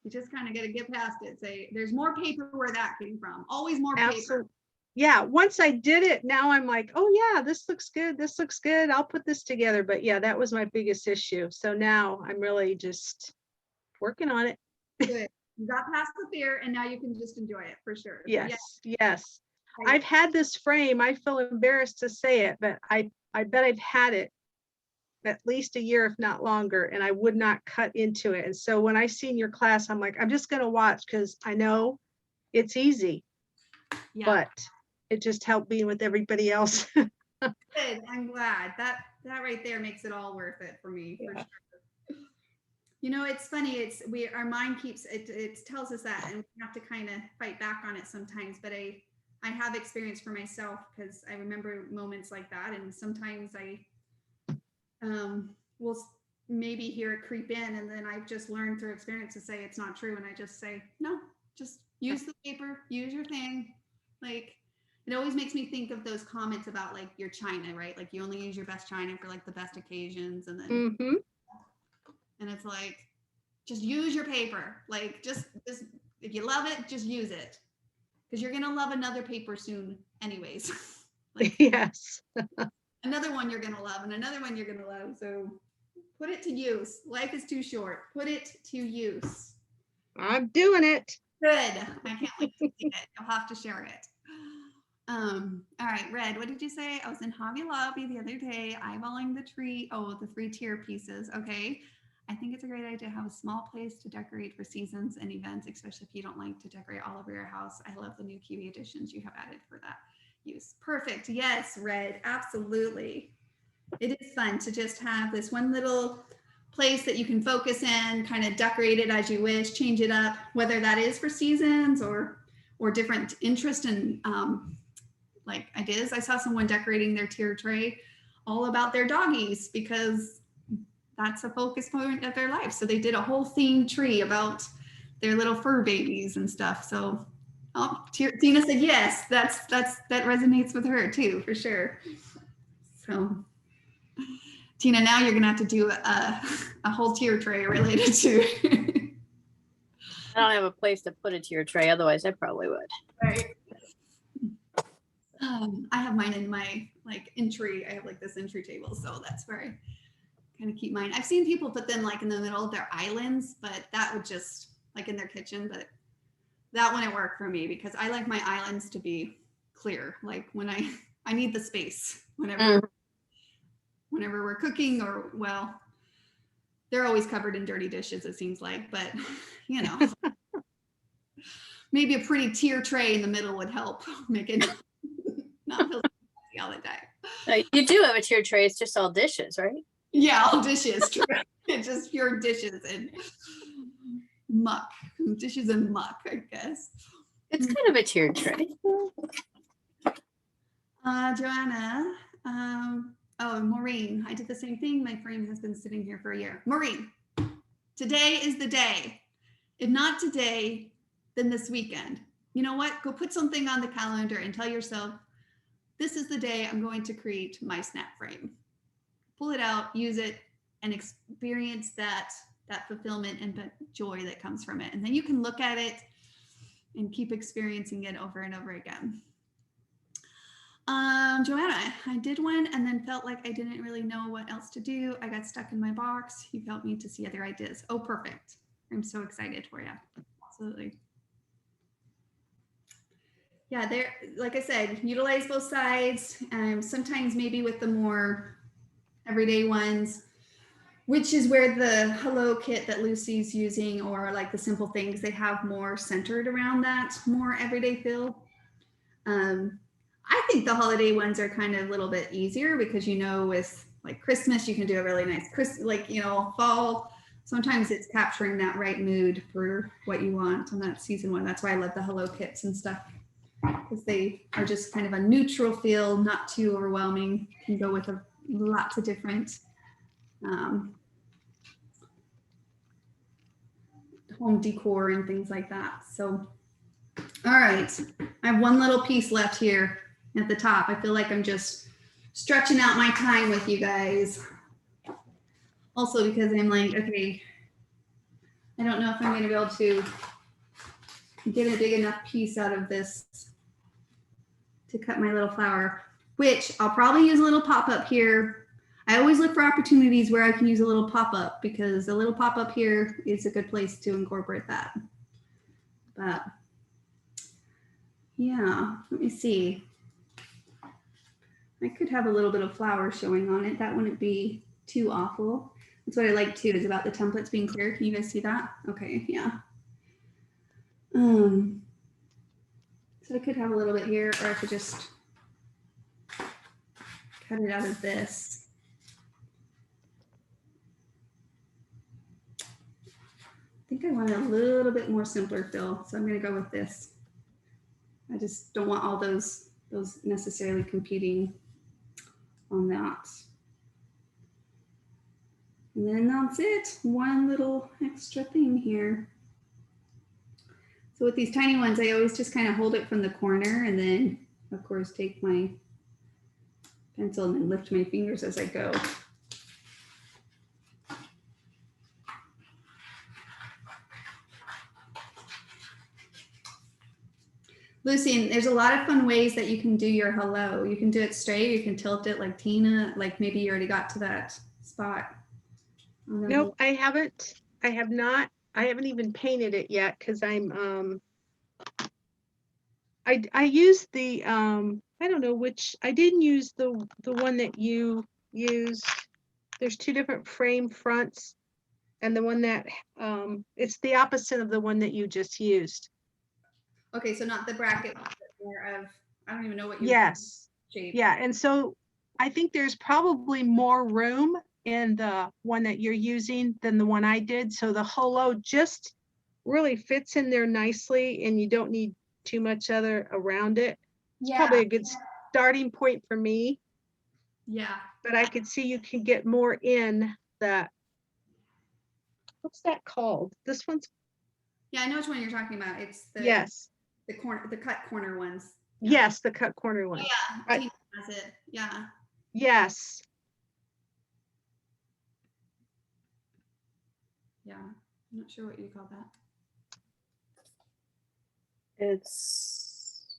you just kind of got to get past it. Say, there's more paper where that came from. Always more paper. Yeah, once I did it, now I'm like, oh yeah, this looks good. This looks good. I'll put this together. But yeah, that was my biggest issue. So now I'm really just working on it. Good. You got past the fear, and now you can just enjoy it for sure. Yes. I've had this frame. I feel embarrassed to say it, but I bet I've had it at least a year, if not longer, and I would not cut into it. And so when I seen your class, I'm like, I'm just going to watch because I know it's easy, but it just helped being with everybody else. Good. I'm glad that right there makes it all worth it for me. For sure. You know, it's funny. Our mind keeps it tells us that, and we have to kind of fight back on it sometimes. But I have experience for myself because I remember moments like that, and sometimes I will maybe hear it creep in, and then I've just learned through experience to say it's not true, and I just say no, just use the paper, use your thing. Like, it always makes me think of those comments about like your china, right? Like you only use your best china for like the best occasions, and then and it's like, just use your paper. Like just if you love it, just use it, because you're gonna love another paper soon anyways. Like, yes. Another one you're gonna love, and another one you're gonna love. So put it to use. Life is too short. Put it to use. I'm doing it. Good. I can't wait to see it. You'll have to share it. All right, Red, what did you say? I was in Hobby Lobby the other day eyeballing the tree. Oh, the 3-tier pieces. Okay. I think it's a great idea to have a small place to decorate for seasons and events, especially if you don't like to decorate all over your house. I love the new Kiwi additions you have added for that use. Perfect. Yes, Red. Absolutely. It is fun to just have this one little place that you can focus in, kind of decorate it as you wish, change it up, whether that is for seasons or different interest and like ideas. I saw someone decorating their tier tray all about their doggies because that's a focus point of their life. So they did a whole themed tree about their little fur babies and stuff. So Tina said yes, that resonates with her too, for sure. So Tina, now you're gonna have to do a whole tier tray related to. I don't have a place to put a tier tray, otherwise I probably would. Right. I have mine in my like entry. I have like this entry table, so that's where I kind of keep mine. I've seen people put them like in the middle of their islands, but that would just like in their kitchen, but that wouldn't work for me because I like my islands to be clear. Like when I need the space whenever we're cooking, or well, they're always covered in dirty dishes, it seems like, but you know, maybe a pretty tier tray in the middle would help make it not feel messy all the time. You do have a tier tray, it's just all dishes, right? Yeah, all dishes, true. It's just pure dishes and muck. Dishes and muck, I guess. It's kind of a tier tray. Joanna, oh, Maureen, I did the same thing. My frame has been sitting here for a year. Maureen, today is the day. If not today, then this weekend. You know what? Go put something on the calendar and tell yourself, this is the day I'm going to create my snap frame. Pull it out, use it, and experience that fulfillment and joy that comes from it. And then you can look at it and keep experiencing it over and over again. Joanna, I did one and then felt like I didn't really know what else to do. I got stuck in my box. You've helped me to see other ideas. Oh, perfect. I'm so excited for you. Absolutely. Yeah, there, like I said, utilize both sides. Sometimes maybe with the more everyday ones, which is where the Hello kit that Lucy's using, or like the simple things, they have more centered around that more everyday feel. I think the holiday ones are kind of a little bit easier because, you know, with like Christmas, you can do a really nice fall. Sometimes it's capturing that right mood for what you want on that season one. That's why I love the Hello kits and stuff, because they are just kind of a neutral feel, not too overwhelming. Can go with lots of different home decor and things like that. So, all right, I have one little piece left here at the top. I feel like I'm just stretching out my time with you guys. Also because I'm like, okay, I don't know if I'm going to be able to get a big enough piece out of this to cut my little flower, which I'll probably use a little pop-up here. I always look for opportunities where I can use a little pop-up, because a little pop-up here is a good place to incorporate that. But yeah, let me see. I could have a little bit of flower showing on it. That wouldn't be too awful. That's what I like too, is about the templates being clear. Can you guys see that? Okay, yeah. So I could have a little bit here, or I could just cut it out of this. I think I want a little bit more simpler fill, so I'm going to go with this. I just don't want all those necessarily competing on that. And then that's it. One little extra thing here. So with these tiny ones, I always just kind of hold it from the corner, and then of course take my pencil and then lift my fingers as I go. Lucy, there's a lot of fun ways that you can do your hello. You can do it straight, you can tilt it like Tina, like maybe you already got to that spot. Nope, I haven't. I have not. I haven't even painted it yet because I'm I used the I don't know which, I didn't use the one that you used. There's two different frame fronts, and the one that it's the opposite of the one that you just used. Okay, so not the bracket, but more of, I don't even know what you Yes. shape. Yeah, and so I think there's probably more room in the one that you're using than the one I did. So the hello just really fits in there nicely, and you don't need too much other around it. It's probably a good starting point for me. Yeah. But I could see you can get more in that. What's that called? This one's. Yeah, I know which one you're talking about. It's the the cut corner ones. Yeah. Yes, the cut corner one. Yeah, Tina has it. Yeah. Yes. Yeah, I'm not sure what you call that. It's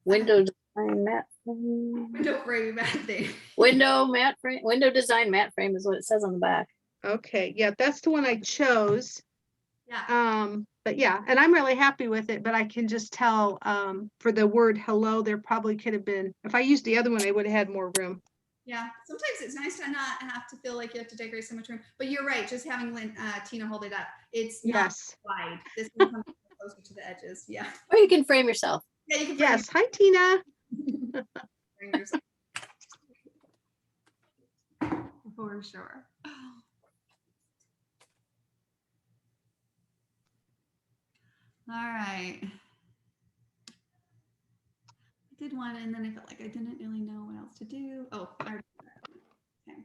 window design matte frame. Window frame that thing. Window matte frame. Window design matte frame is what it says on the back. Okay, yeah, that's the one I chose. Yeah. But yeah, and I'm really happy with it, but I can just tell, for the word hello, there probably could have been, if I used the other one, I would have had more room. Yeah, sometimes it's nice to not have to feel like you have to decorate so much room. But you're right, just having Tina hold it up, it's not Yes, wide. This one comes closer to the edges. Yeah. Or you can frame yourself. Yeah, you can yes. Hi, Tina. frame yourself. For sure. All right. I did one and then I felt like I didn't really know what else to do. Oh, I already did that. Okay.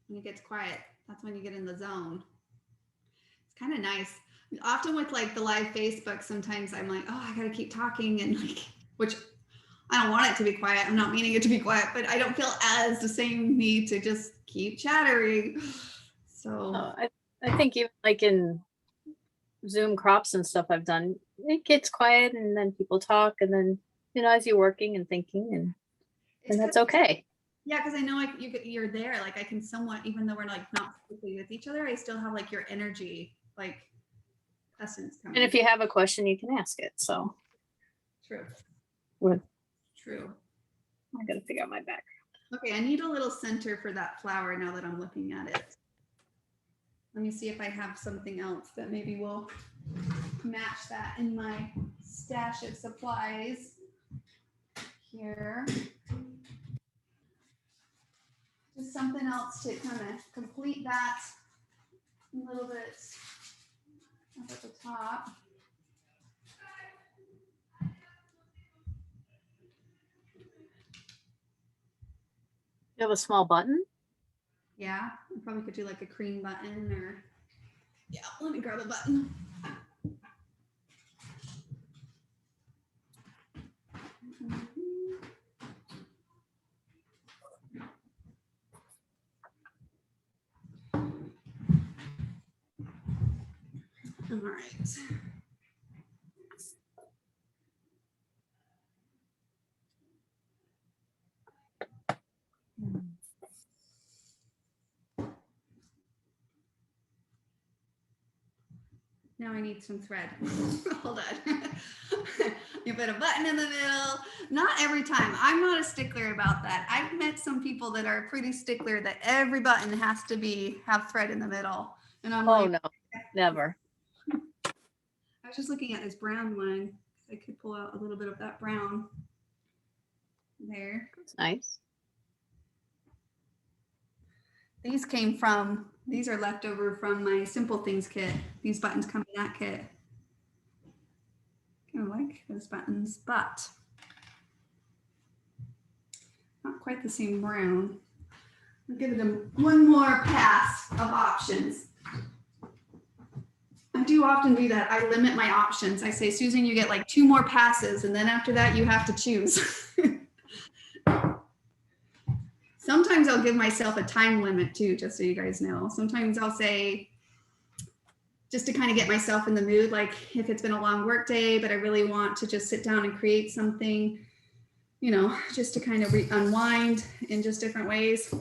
When it gets quiet, that's when you get in the zone. It's kind of nice. Often with like the live Facebook, sometimes I'm like, oh, I gotta keep talking and like, which I don't want it to be quiet. I'm not meaning it to be quiet, but I don't feel as the same need to just keep chattering. So Oh, I think even like in Zoom crops and stuff I've done, it gets quiet and then people talk and then, as you're working and thinking and that's okay. Yeah, because I know like you're there. Like I can somewhat, even though we're like not physically with each other, I still have like your energy, like essence coming. And if you have a question, you can ask it. So True. Good. True. I gotta figure out my back. Okay, I need a little center for that flower now that I'm looking at it. Let me see if I have something else that maybe will match that in my stash of supplies here. Just something else to kind of complete that a little bit up at the top. You have a small button? Yeah, I probably could do like a cream button or, yeah, let me grab a button. All right. Now I need some thread. Hold on. You put a button in the middle. Not every time. I'm not a stickler about that. I've met some people that are pretty stickler that every button has to have thread in the middle. And I'm Oh like, no, never. I was just looking at this brown one. I could pull out a little bit of that brown there. It's nice. These are left over from my Simple Things kit. These buttons come in that kit. I like those buttons, but not quite the same brown. I'll give them one more pass of options. I do often do that. I limit my options. I say, Susan, you get like 2 more passes, and then after that, you have to choose. Sometimes I'll give myself a time limit too, just so you guys know. Sometimes I'll say, just to kind of get myself in the mood, like if it's been a long work day, but I really want to just sit down and create something, just to kind of unwind in just different ways.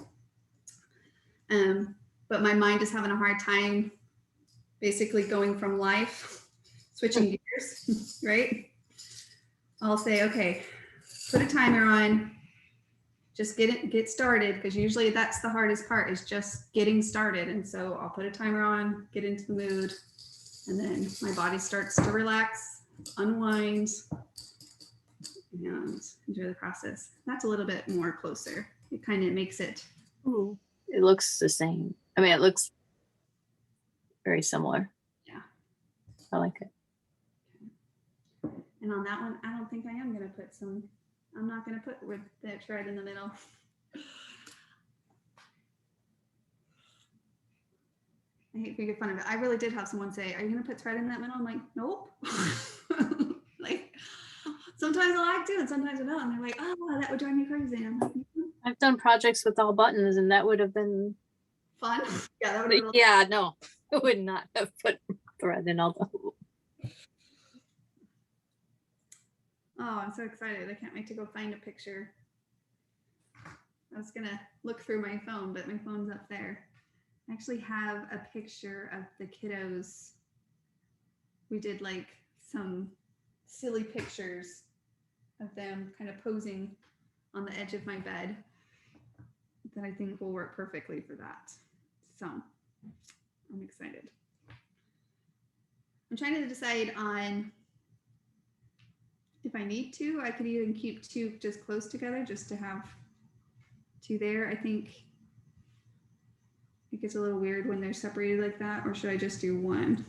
But my mind is having a hard time basically going from life, switching gears, right? I'll say, okay, put a timer on, just get started, because usually that's the hardest part, is just getting started. And so I'll put a timer on, get into the mood, and then my body starts to relax, unwind, and enjoy the process. That's a little bit more closer. It kind of makes it. Ooh, it looks the same. I mean, it looks very similar. Yeah. I like it. And on that one, I don't think I am going to put I'm not going to put with that thread in the middle. I hate to make fun of it. I really did have someone say, are you going to put thread in that middle? I'm like, nope. Like, Sometimes I like to, and sometimes I don't. And they're like, oh, that would drive me crazy. And I'm like, I've done projects with all buttons and that would have been, fun. Yeah, that would have been. yeah, no, I would not have put thread in all the. Oh, I'm so excited. I can't wait to go find a picture. I was gonna look through my phone, but my phone's up there. I actually have a picture of the kiddos. We did like some silly pictures of them kind of posing on the edge of my bed that I think will work perfectly for that. So I'm excited. I'm trying to decide on if I need to. I could even keep two just close together just to have two there. I think it gets a little weird when they're separated like that, or should I just do one?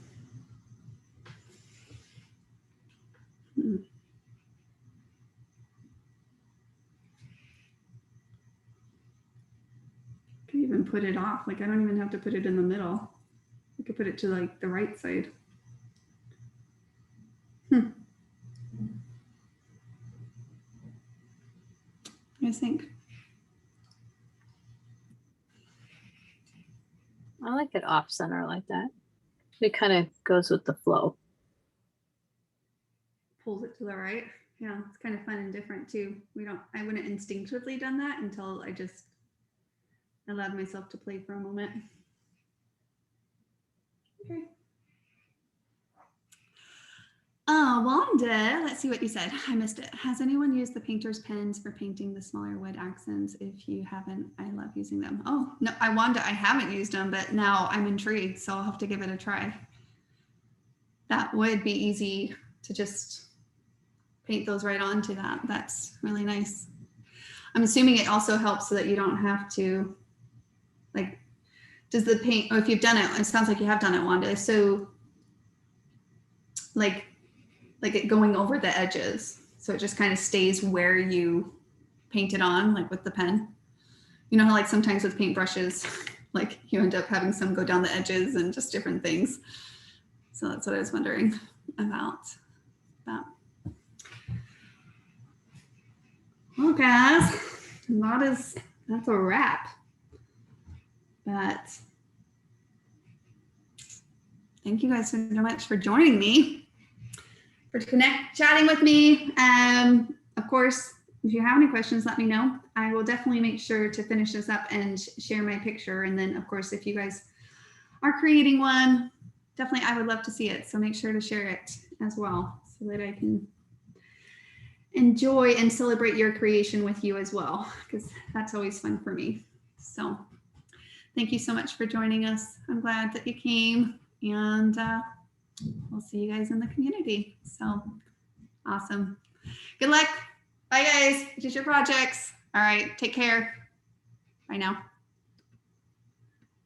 Could even put it off. Like I don't even have to put it in the middle. I could put it to like the right side. I think. I like it off center like that. It kind of goes with the flow. Pulls it to the right. Yeah, it's kind of fun and different too. I wouldn't instinctively done that until I just allowed myself to play for a moment. Okay. Wanda, let's see what you said. I missed it. Has anyone used the painter's pens for painting the smaller wood accents? If you haven't, I love using them. Oh, no, Wanda, I haven't used them, but now I'm intrigued, so I'll have to give it a try. That would be easy to just paint those right onto that. That's really nice. I'm assuming it also helps so that you don't have to, like, does the paint, or if you've done it, it sounds like you have done it, Wanda. So like it going over the edges. So it just kind of stays where you paint it on, like with the pen. You know how like sometimes with paintbrushes, like you end up having some go down the edges and just different things. So that's what I was wondering about that. Well, guys, that's a wrap. But thank you guys so much for joining me, for chatting with me. Of course, if you have any questions, let me know. I will definitely make sure to finish this up and share my picture. And then, of course, if you guys are creating one, definitely I would love to see it. So make sure to share it as well so that I can enjoy and celebrate your creation with you as well, because that's always fun for me. So thank you so much for joining us. I'm glad that you came, and we'll see you guys in the community. So awesome. Good luck. Bye guys. Just your projects. All right. Take care. Bye now.